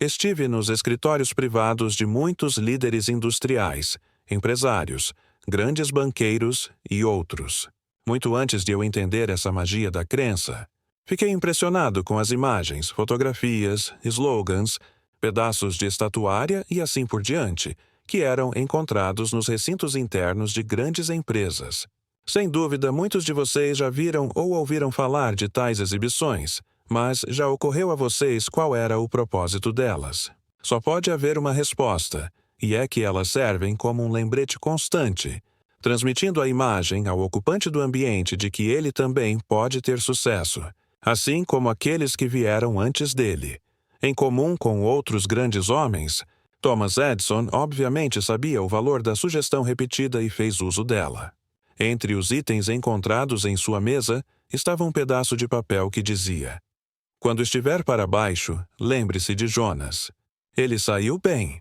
Estive nos escritórios privados de muitos líderes industriais, empresários, grandes banqueiros e outros. Muito antes de eu entender essa magia da crença, fiquei impressionado com as imagens, fotografias, slogans, pedaços de estatuária e assim por diante, que eram encontrados nos recintos internos de grandes empresas. Sem dúvida, muitos de vocês já viram ou ouviram falar de tais exibições, mas já ocorreu a vocês qual era o propósito delas. Só pode haver uma resposta, e é que elas servem como um lembrete constante, transmitindo a imagem ao ocupante do ambiente de que ele também pode ter sucesso, assim como aqueles que vieram antes dele. Em comum com outros grandes homens, Thomas Edison obviamente sabia o valor da sugestão repetida e fez uso dela. Entre os itens encontrados em sua mesa estava um pedaço de papel que dizia: "Quando estiver para baixo, lembre-se de Jonas. Ele saiu bem."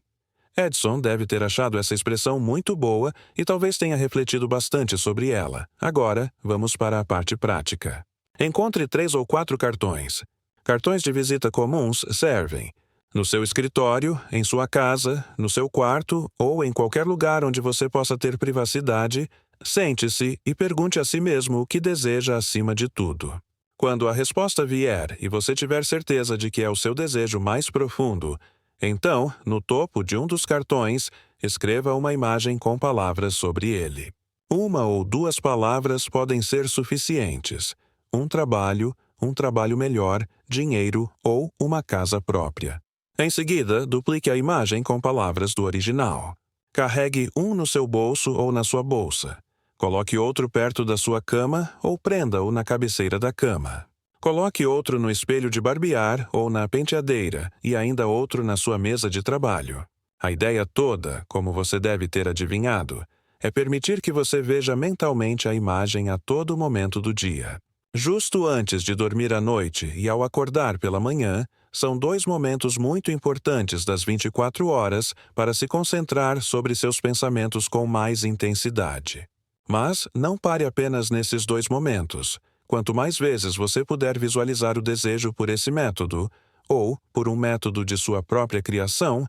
Edison deve ter achado essa expressão muito boa e talvez tenha refletido bastante sobre ela. Agora, vamos para a parte prática. Encontre 3 ou 4 cartões. Cartões de visita comuns servem no seu escritório, em sua casa, no seu quarto ou em qualquer lugar onde você possa ter privacidade. Sente-se e pergunte a si mesmo o que deseja acima de tudo. Quando a resposta vier e você tiver certeza de que é o seu desejo mais profundo, então, no topo de um dos cartões, escreva uma imagem com palavras sobre ele. 1 ou 2 palavras podem ser suficientes. Um trabalho melhor, dinheiro ou uma casa própria. Em seguida, duplique a imagem com palavras do original. Carregue um no seu bolso ou na sua bolsa. Coloque outro perto da sua cama ou prenda-o na cabeceira da cama. Coloque outro no espelho de barbear ou na penteadeira e ainda outro na sua mesa de trabalho. A ideia toda, como você deve ter adivinhado, é permitir que você veja mentalmente a imagem a todo momento do dia. Justo antes de dormir à noite e ao acordar pela manhã, são 2 momentos muito importantes das 24 horas para se concentrar sobre seus pensamentos com mais intensidade. Mas não pare apenas nesses 2 momentos. Quanto mais vezes você puder visualizar o desejo por esse método, ou por um método de sua própria criação,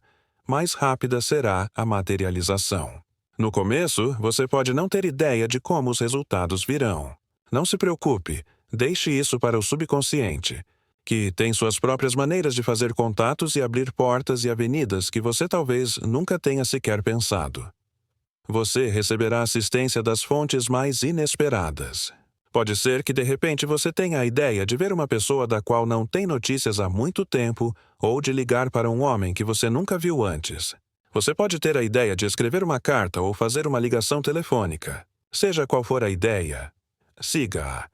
mais rápida será a materialização. No começo, você pode não ter ideia de como os resultados virão. Não se preocupe, deixe isso para o subconsciente, que tem suas próprias maneiras de fazer contatos e abrir portas e avenidas que você talvez nunca tenha sequer pensado. Você receberá assistência das fontes mais inesperadas. Pode ser que de repente você tenha a ideia de ver uma pessoa da qual não tem notícias há muito tempo ou de ligar para um homem que você nunca viu antes. Você pode ter a ideia de escrever uma carta ou fazer uma ligação telefônica. Seja qual for a ideia, siga-a.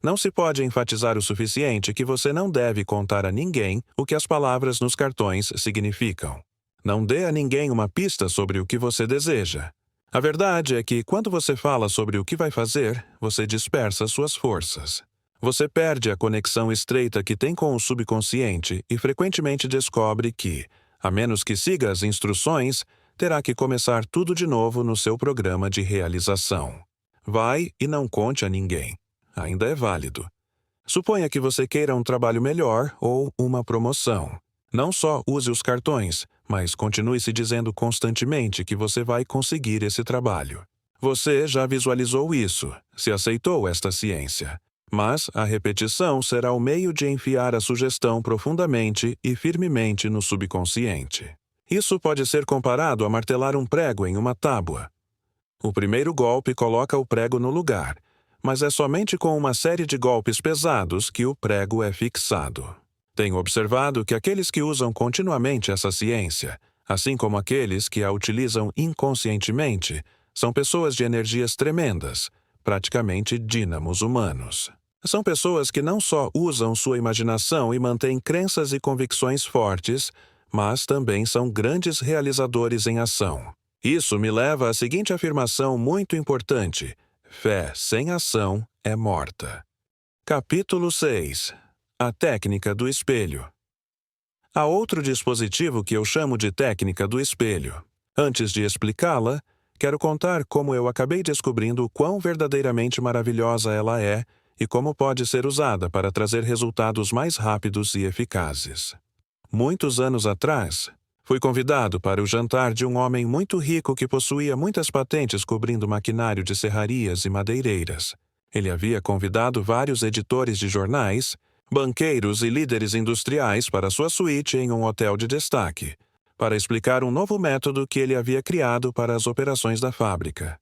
Não se pode enfatizar o suficiente que você não deve contar a ninguém o que as palavras nos cartões significam. Não dê a ninguém uma pista sobre o que você deseja. A verdade é que, quando você fala sobre o que vai fazer, você dispersa suas forças. Você perde a conexão estreita que tem com o subconsciente e frequentemente descobre que, a menos que siga as instruções, terá que começar tudo de novo no seu programa de realização. Vai e não conte a ninguém. Ainda é válido. Suponha que você queira um trabalho melhor ou uma promoção. Não só use os cartões, mas continue se dizendo constantemente que você vai conseguir esse trabalho. Você já visualizou isso, se aceitou esta ciência. Mas a repetição será o meio de enfiar a sugestão profundamente e firmemente no subconsciente. Isso pode ser comparado a martelar um prego em uma tábua. O primeiro golpe coloca o prego no lugar, mas é somente com uma série de golpes pesados que o prego é fixado. Tenho observado que aqueles que usam continuamente essa ciência, assim como aqueles que a utilizam inconscientemente, são pessoas de energias tremendas, praticamente dínamos humanos. São pessoas que não só usam sua imaginação e mantêm crenças e convicções fortes, mas também são grandes realizadores em ação. Isso me leva à seguinte afirmação muito importante: fé sem ação é morta. Capítulo 6. A técnica do espelho. Há outro dispositivo que eu chamo de técnica do espelho. Antes de explicá-la, quero contar como eu acabei descobrindo o quão verdadeiramente maravilhosa ela é e como pode ser usada para trazer resultados mais rápidos e eficazes. Muitos anos atrás, fui convidado para o jantar de um homem muito rico que possuía muitas patentes cobrindo maquinário de serrarias e madeireiras. Ele havia convidado vários editores de jornais, banqueiros e líderes industriais para sua suíte em um hotel de destaque, para explicar um novo método que ele havia criado para as operações da fábrica.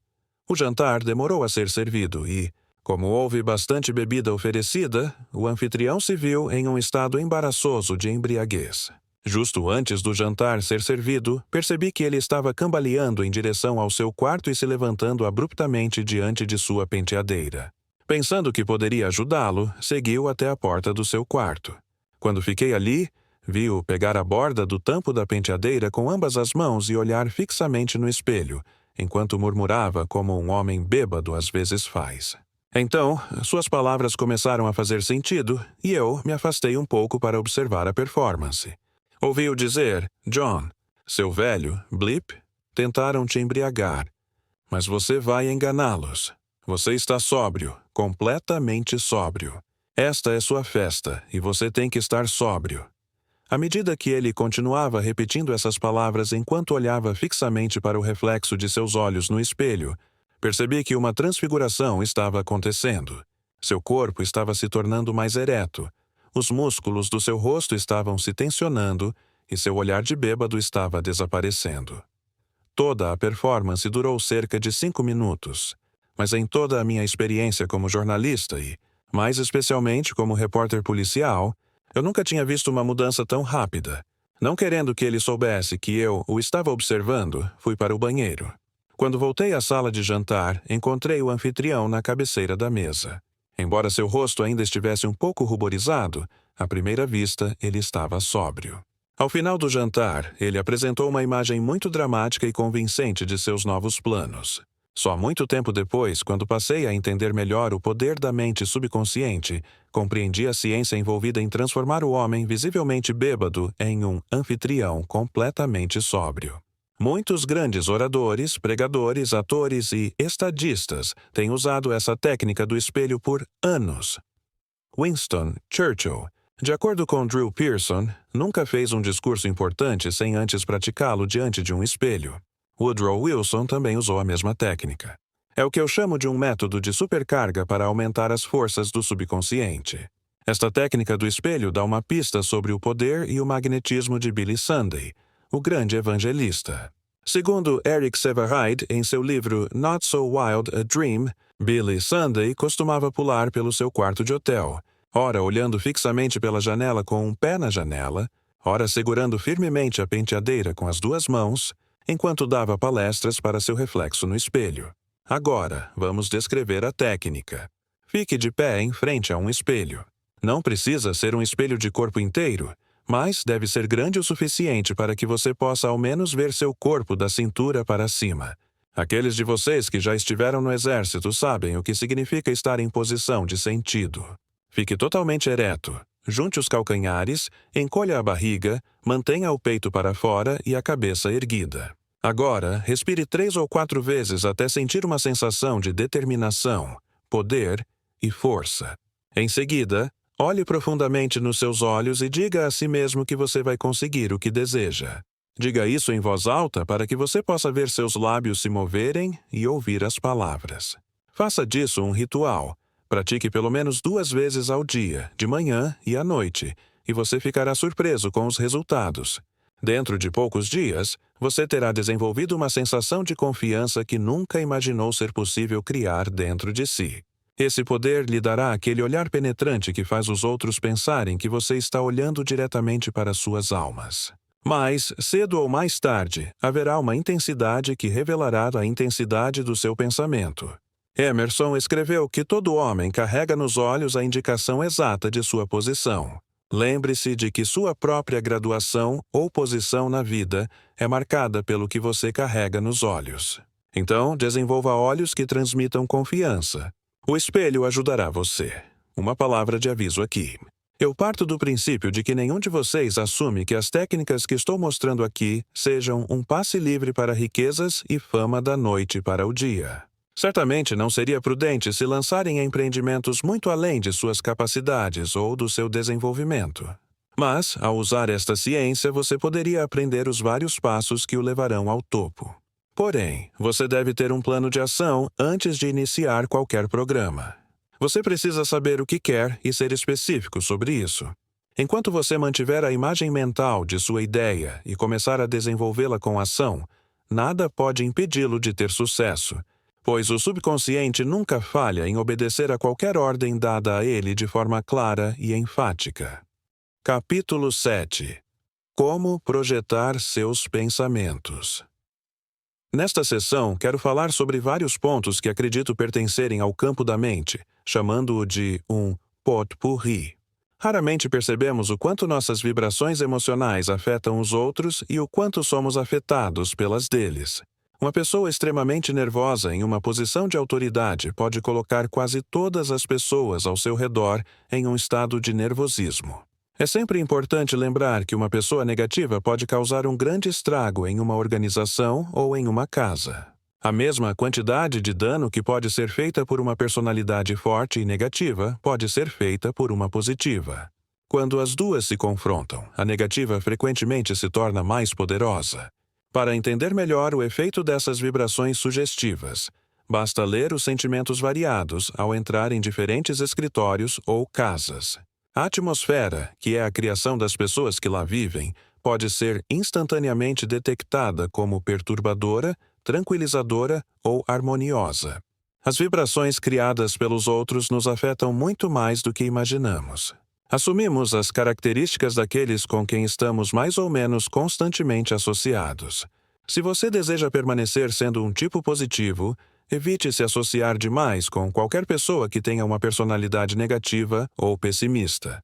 O jantar demorou a ser servido e, como houve bastante bebida oferecida, o anfitrião se viu em um estado embaraçoso de embriaguez. Justo antes do jantar ser servido, percebi que ele estava cambaleando em direção ao seu quarto e se levantando abruptamente diante de sua penteadeira. Pensando que poderia ajudá-lo, seguiu até a porta do seu quarto. Quando fiquei ali, vi-o pegar a borda do tampo da penteadeira com ambas as mãos e olhar fixamente no espelho, enquanto murmurava como um homem bêbado às vezes faz. Então, suas palavras começaram a fazer sentido e eu me afastei um pouco para observar a performance. Ouvi-o dizer: John, seu velho, Blip, tentaram te embriagar, mas você vai enganá-los. Você está sóbrio, completamente sóbrio. Esta é sua festa e você tem que estar sóbrio. À medida que ele continuava repetindo essas palavras enquanto olhava fixamente para o reflexo de seus olhos no espelho, percebi que uma transfiguração estava acontecendo. Seu corpo estava se tornando mais ereto, os músculos do seu rosto estavam se tensionando e seu olhar de bêbado estava desaparecendo. Toda a performance durou cerca de 5 minutos. Mas em toda a minha experiência como jornalista e, mais especialmente como repórter policial, eu nunca tinha visto uma mudança tão rápida. Não querendo que ele soubesse que eu o estava observando, fui para o banheiro. Quando voltei à sala de jantar, encontrei o anfitrião na cabeceira da mesa. Embora seu rosto ainda estivesse um pouco ruborizado, à primeira vista ele estava sóbrio. Ao final do jantar, ele apresentou uma imagem muito dramática e convincente de seus novos planos. Só muito tempo depois, quando passei a entender melhor o poder da mente subconsciente, compreendi a ciência envolvida em transformar o homem visivelmente bêbado em um anfitrião completamente sóbrio. Muitos grandes oradores, pregadores, atores e estadistas têm usado essa técnica do espelho por anos. Winston Churchill, de acordo com Drew Pearson, nunca fez um discurso importante sem antes praticá-lo diante de um espelho. Woodrow Wilson também usou a mesma técnica. É o que eu chamo de um método de supercarga para aumentar as forças do subconsciente. Esta técnica do espelho dá uma pista sobre o poder e o magnetismo de Billy Sunday, o grande evangelista. Segundo Eric Sevareid, em seu livro Not So Wild a Dream, Billy Sunday costumava pular pelo seu quarto de hotel, ora olhando fixamente pela janela com um pé na janela, ora segurando firmemente a penteadeira com as duas mãos, enquanto dava palestras para seu reflexo no espelho. Agora, vamos descrever a técnica. Fique de pé em frente a um espelho. Não precisa ser um espelho de corpo inteiro, mas deve ser grande o suficiente para que você possa ao menos ver seu corpo da cintura para cima. Aqueles de vocês que já estiveram no exército sabem o que significa estar em posição de sentido. Fique totalmente ereto. Junte os calcanhares, encolha a barriga, mantenha o peito para fora e a cabeça erguida. Agora, respire 3 ou 4 vezes até sentir uma sensação de determinação, poder e força. Em seguida, olhe profundamente nos seus olhos e diga a si mesmo que você vai conseguir o que deseja. Diga isso em voz alta para que você possa ver seus lábios se moverem e ouvir as palavras. Faça disso um ritual. Pratique pelo menos 2 vezes ao dia, de manhã e à noite, e você ficará surpreso com os resultados. Dentro de poucos dias, você terá desenvolvido uma sensação de confiança que nunca imaginou ser possível criar dentro de si. Esse poder lhe dará aquele olhar penetrante que faz os outros pensarem que você está olhando diretamente para suas almas. Mas, cedo ou mais tarde, haverá uma intensidade que revelará a intensidade do seu pensamento. Emerson escreveu que todo homem carrega nos olhos a indicação exata de sua posição. Lembre-se de que sua própria graduação ou posição na vida é marcada pelo que você carrega nos olhos. Então, desenvolva olhos que transmitam confiança. O espelho ajudará você. Uma palavra de aviso aqui. Eu parto do princípio de que nenhum de vocês assume que as técnicas que estou mostrando aqui sejam um passe livre para riquezas e fama da noite para o dia. Certamente não seria prudente se lançarem em empreendimentos muito além de suas capacidades ou do seu desenvolvimento. Mas, ao usar esta ciência, você poderia aprender os vários passos que o levarão ao topo. Porém, você deve ter um plano de ação antes de iniciar qualquer programa. Você precisa saber o que quer e ser específico sobre isso. Enquanto você mantiver a imagem mental de sua ideia e começar a desenvolvê-la com ação, nada pode impedi-lo de ter sucesso, pois o subconsciente nunca falha em obedecer a qualquer ordem dada a ele de forma clara e enfática. Capítulo 7. Como projetar seus pensamentos. Nesta sessão, quero falar sobre vários pontos que acredito pertencerem ao campo da mente, chamando-o de um pot-pourri. Raramente percebemos o quanto nossas vibrações emocionais afetam os outros e o quanto somos afetados pelas deles. Uma pessoa extremamente nervosa em uma posição de autoridade pode colocar quase todas as pessoas ao seu redor em um estado de nervosismo. É sempre importante lembrar que uma pessoa negativa pode causar um grande estrago em uma organização ou em uma casa. A mesma quantidade de dano que pode ser feita por uma personalidade forte e negativa pode ser feita por uma positiva. Quando as duas se confrontam, a negativa frequentemente se torna mais poderosa. Para entender melhor o efeito dessas vibrações sugestivas, basta ler os sentimentos variados ao entrar em diferentes escritórios ou casas. A atmosfera, que é a criação das pessoas que lá vivem, pode ser instantaneamente detectada como perturbadora, tranquilizadora ou harmoniosa. As vibrações criadas pelos outros nos afetam muito mais do que imaginamos. Assumimos as características daqueles com quem estamos mais ou menos constantemente associados. Se você deseja permanecer sendo um tipo positivo, Evite se associar demais com qualquer pessoa que tenha uma personalidade negativa ou pessimista.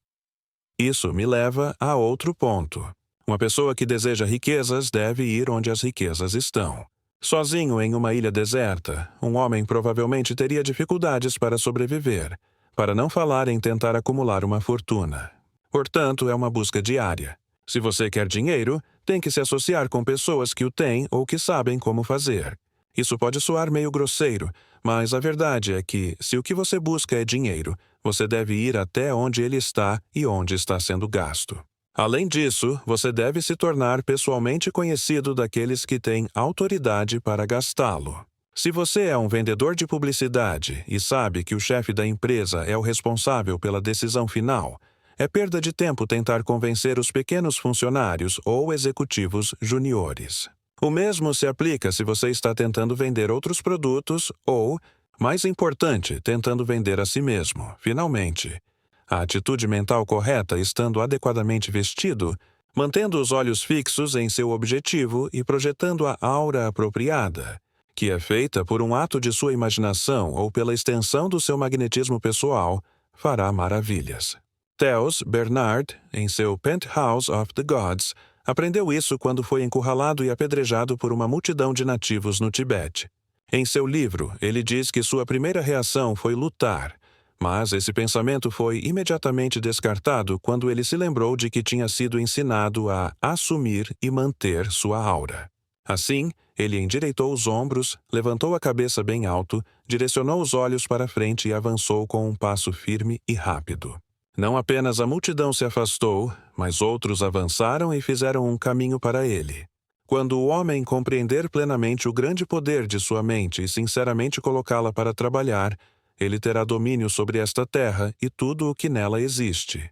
Isso me leva a outro ponto. Uma pessoa que deseja riquezas deve ir onde as riquezas estão. Sozinho em uma ilha deserta, um homem provavelmente teria dificuldades para sobreviver, para não falar em tentar acumular uma fortuna. Portanto, é uma busca diária. Se você quer dinheiro, tem que se associar com pessoas que o têm ou que sabem como fazer. Isso pode soar meio grosseiro, mas a verdade é que, se o que você busca é dinheiro, você deve ir até onde ele está e onde está sendo gasto. Além disso, você deve se tornar pessoalmente conhecido daqueles que têm autoridade para gastá-lo. Se você é um vendedor de publicidade e sabe que o chefe da empresa é o responsável pela decisão final, é perda de tempo tentar convencer os pequenos funcionários ou executivos juniores. O mesmo se aplica se você está tentando vender outros produtos ou, mais importante, tentando vender a si mesmo, finalmente. A atitude mental correta estando adequadamente vestido, mantendo os olhos fixos em seu objetivo e projetando a aura apropriada, que é feita por um ato de sua imaginação ou pela extensão do seu magnetismo pessoal, fará maravilhas. Theos Bernard, em seu Penthouse of the Gods, aprendeu isso quando foi encurralado e apedrejado por uma multidão de nativos no Tibete. Em seu livro, ele diz que sua primeira reação foi lutar, mas esse pensamento foi imediatamente descartado quando ele se lembrou de que tinha sido ensinado a assumir e manter sua aura. Assim, ele endireitou os ombros, levantou a cabeça bem alto, direcionou os olhos para frente e avançou com um passo firme e rápido. Não apenas a multidão se afastou, mas outros avançaram e fizeram um caminho para ele. Quando o homem compreender plenamente o grande poder de sua mente e sinceramente colocá-la para trabalhar, ele terá domínio sobre esta terra e tudo o que nela existe.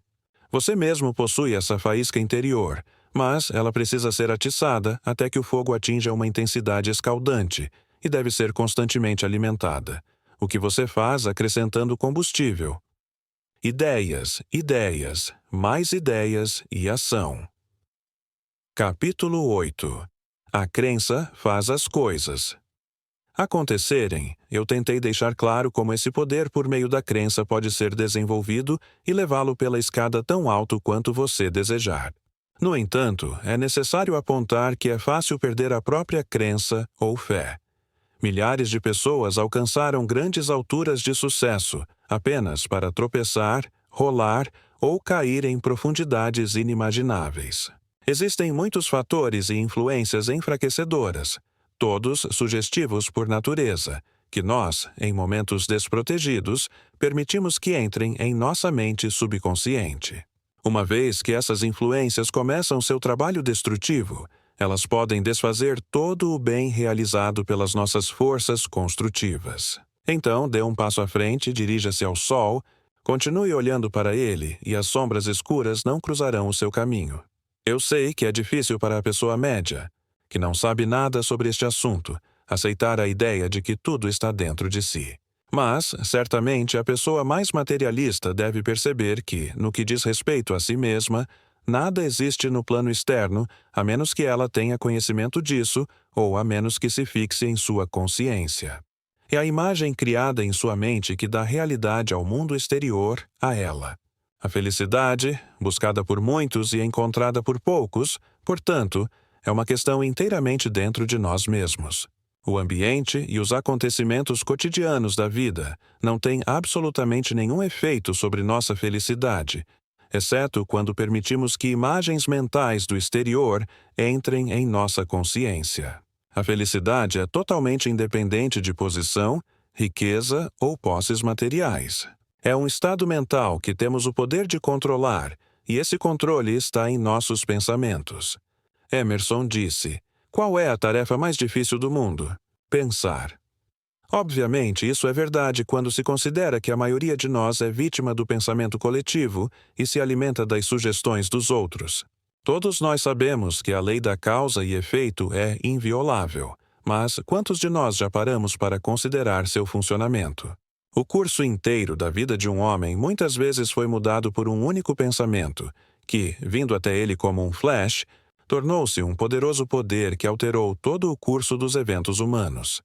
Você mesmo possui essa faísca interior, mas ela precisa ser atiçada até que o fogo atinja uma intensidade escaldante e deve ser constantemente alimentada, o que você faz acrescentando combustível. Ideias, ideias, mais ideias e ação. Capítulo 8. A crença faz as coisas. Acontecerem, eu tentei deixar claro como esse poder por meio da crença pode ser desenvolvido e levá-lo pela escada tão alto quanto você desejar. No entanto, é necessário apontar que é fácil perder a própria crença ou fé. Milhares de pessoas alcançaram grandes alturas de sucesso apenas para tropeçar, rolar ou cair em profundidades inimagináveis. Existem muitos fatores e influências enfraquecedoras, todos sugestivos por natureza, que nós, em momentos desprotegidos, permitimos que entrem em nossa mente subconsciente. Uma vez que essas influências começam seu trabalho destrutivo, elas podem desfazer todo o bem realizado pelas nossas forças construtivas. Então, dê um passo à frente, dirija-se ao sol, continue olhando para ele e as sombras escuras não cruzarão o seu caminho. Eu sei que é difícil para a pessoa média, que não sabe nada sobre este assunto, aceitar a ideia de que tudo está dentro de si. Mas, certamente, a pessoa mais materialista deve perceber que, no que diz respeito a si mesma, nada existe no plano externo, a menos que ela tenha conhecimento disso ou a menos que se fixe em sua consciência. É a imagem criada em sua mente que dá realidade ao mundo exterior a ela. A felicidade, buscada por muitos e encontrada por poucos, portanto, é uma questão inteiramente dentro de nós mesmos. O ambiente e os acontecimentos cotidianos da vida não têm absolutamente nenhum efeito sobre nossa felicidade, exceto quando permitimos que imagens mentais do exterior entrem em nossa consciência. A felicidade é totalmente independente de posição, riqueza ou posses materiais. É um estado mental que temos o poder de controlar, e esse controle está em nossos pensamentos. Emerson disse: "Qual é a tarefa mais difícil do mundo? Pensar." Obviamente, isso é verdade quando se considera que a maioria de nós é vítima do pensamento coletivo e se alimenta das sugestões dos outros. Todos nós sabemos que a lei da causa e efeito é inviolável, mas quantos de nós já paramos para considerar seu funcionamento? O curso inteiro da vida de um homem muitas vezes foi mudado por um único pensamento, que, vindo até ele como um flash, tornou-se um poderoso poder que alterou todo o curso dos eventos humanos.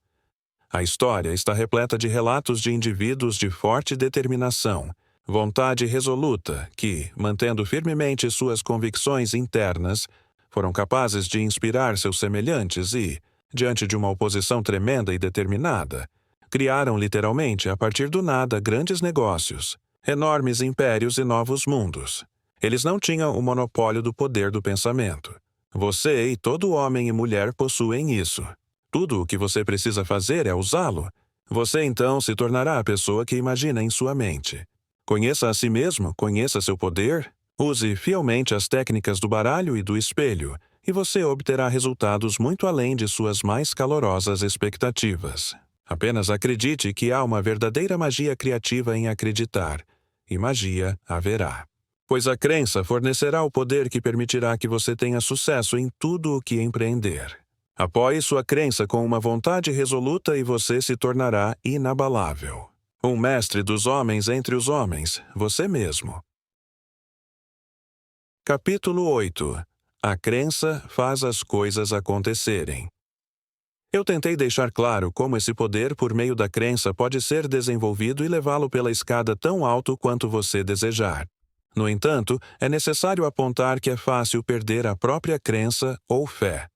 A história está repleta de relatos de indivíduos de forte determinação, vontade resoluta que, mantendo firmemente suas convicções internas, foram capazes de inspirar seus semelhantes e, diante de uma oposição tremenda e determinada, criaram literalmente a partir do nada grandes negócios, enormes impérios e novos mundos. Eles não tinham o monopólio do poder do pensamento. Você e todo homem e mulher possuem isso. Tudo o que você precisa fazer é usá-lo. Você então se tornará a pessoa que imagina em sua mente. Conheça a si mesmo, conheça seu poder, use fielmente as técnicas do baralho e do espelho, e você obterá resultados muito além de suas mais calorosas expectativas. Apenas acredite que há uma verdadeira magia criativa em acreditar, e magia haverá. Pois a crença fornecerá o poder que permitirá que você tenha sucesso em tudo o que empreender. Apoie sua crença com uma vontade resoluta e você se tornará inabalável. Um mestre dos homens entre os homens, você mesmo. Capítulo 8. A crença faz as coisas acontecerem. Eu tentei deixar claro como esse poder por meio da crença pode ser desenvolvido e levá-lo pela escada tão alto quanto você desejar. No entanto, é necessário apontar que é fácil perder a própria crença ou fé.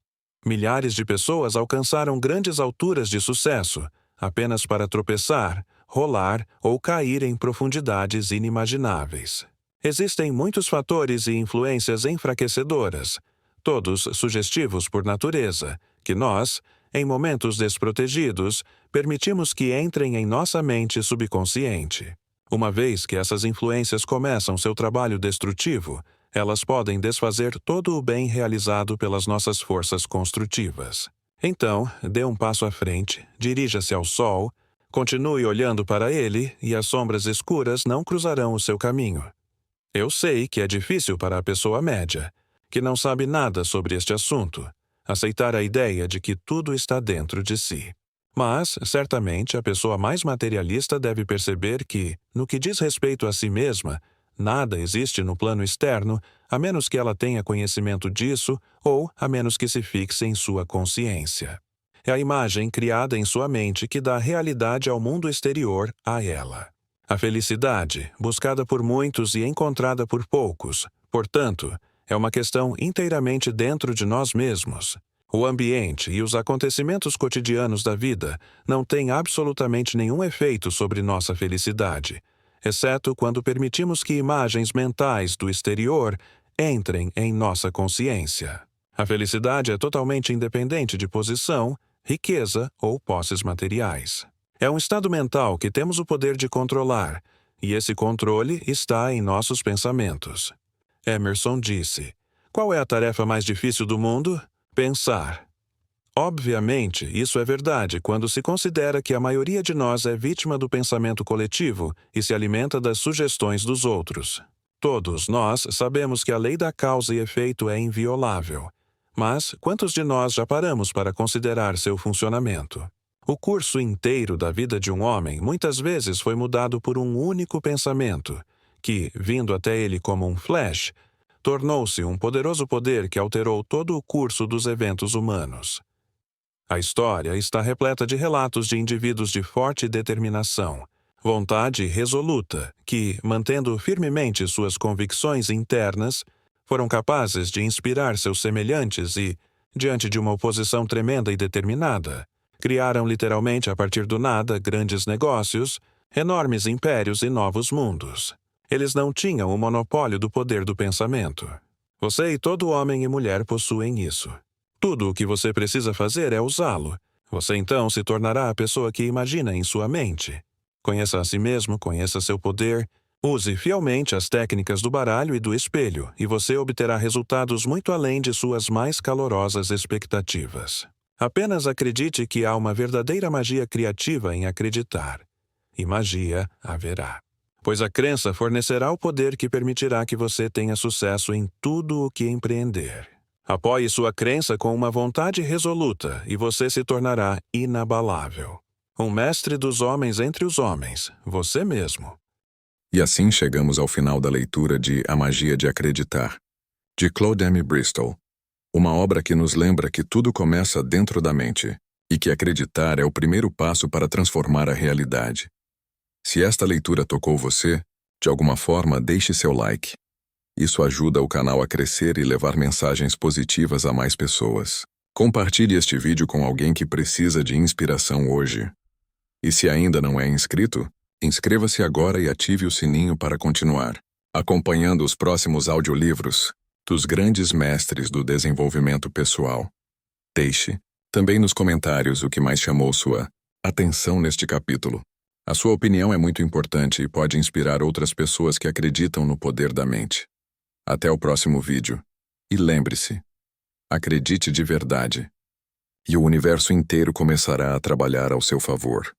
Milhares de pessoas alcançaram grandes alturas de sucesso, apenas para tropeçar, rolar ou cair em profundidades inimagináveis. Existem muitos fatores e influências enfraquecedoras, todos sugestivos por natureza, que nós, em momentos desprotegidos, permitimos que entrem em nossa mente subconsciente. Uma vez que essas influências começam seu trabalho destrutivo, elas podem desfazer todo o bem realizado pelas nossas forças construtivas. Então, dê um passo à frente, dirija-se ao sol, continue olhando para ele e as sombras escuras não cruzarão o seu caminho. Eu sei que é difícil para a pessoa média, que não sabe nada sobre este assunto, aceitar a ideia de que tudo está dentro de si. Mas, certamente, a pessoa mais materialista deve perceber que, no que diz respeito a si mesma, nada existe no plano externo, a menos que ela tenha conhecimento disso ou a menos que se fixe em sua consciência. É a imagem criada em sua mente que dá realidade ao mundo exterior a ela. A felicidade, buscada por muitos e encontrada por poucos, portanto, é uma questão inteiramente dentro de nós mesmos. O ambiente e os acontecimentos cotidianos da vida não têm absolutamente nenhum efeito sobre nossa felicidade, exceto quando permitimos que imagens mentais do exterior entrem em nossa consciência. A felicidade é totalmente independente de posição, riqueza ou posses materiais. É um estado mental que temos o poder de controlar, e esse controle está em nossos pensamentos. Emerson disse: "Qual é a tarefa mais difícil do mundo? Pensar." Obviamente, isso é verdade quando se considera que a maioria de nós é vítima do pensamento coletivo e se alimenta das sugestões dos outros. Todos nós sabemos que a lei da causa e efeito é inviolável. Mas quantos de nós já paramos para considerar seu funcionamento? O curso inteiro da vida de um homem muitas vezes foi mudado por um único pensamento, que, vindo até ele como um flash, tornou-se um poderoso poder que alterou todo o curso dos eventos humanos. A história está repleta de relatos de indivíduos de forte determinação, vontade resoluta, que, mantendo firmemente suas convicções internas, foram capazes de inspirar seus semelhantes e, diante de uma oposição tremenda e determinada, criaram literalmente a partir do nada grandes negócios, enormes impérios e novos mundos. Eles não tinham o monopólio do poder do pensamento. Você e todo homem e mulher possuem isso. Tudo o que você precisa fazer é usá-lo. Você então se tornará a pessoa que imagina em sua mente. Conheça a si mesmo, conheça seu poder, use fielmente as técnicas do baralho e do espelho, e você obterá resultados muito além de suas mais calorosas expectativas. Apenas acredite que há uma verdadeira magia criativa em acreditar. E magia haverá. Pois a crença fornecerá o poder que permitirá que você tenha sucesso em tudo o que empreender. Apoie sua crença com uma vontade resoluta e você se tornará inabalável. Um mestre dos homens entre os homens, você mesmo. E assim chegamos ao final da leitura de A Magia de Acreditar, de Claude M. Bristol. Uma obra que nos lembra que tudo começa dentro da mente, e que acreditar é o primeiro passo para transformar a realidade. Se esta leitura tocou você, de alguma forma, deixe seu like. Isso ajuda o canal a crescer e levar mensagens positivas a mais pessoas. Compartilhe este vídeo com alguém que precisa de inspiração hoje. E se ainda não é inscrito, inscreva-se agora e ative o sininho para continuar acompanhando os próximos audiolivros dos grandes mestres do desenvolvimento pessoal. Deixe também nos comentários o que mais chamou sua atenção neste capítulo. A sua opinião é muito importante e pode inspirar outras pessoas que acreditam no poder da mente. Até o próximo vídeo. E lembre-se, acredite de verdade, e o universo inteiro começará a trabalhar ao seu favor.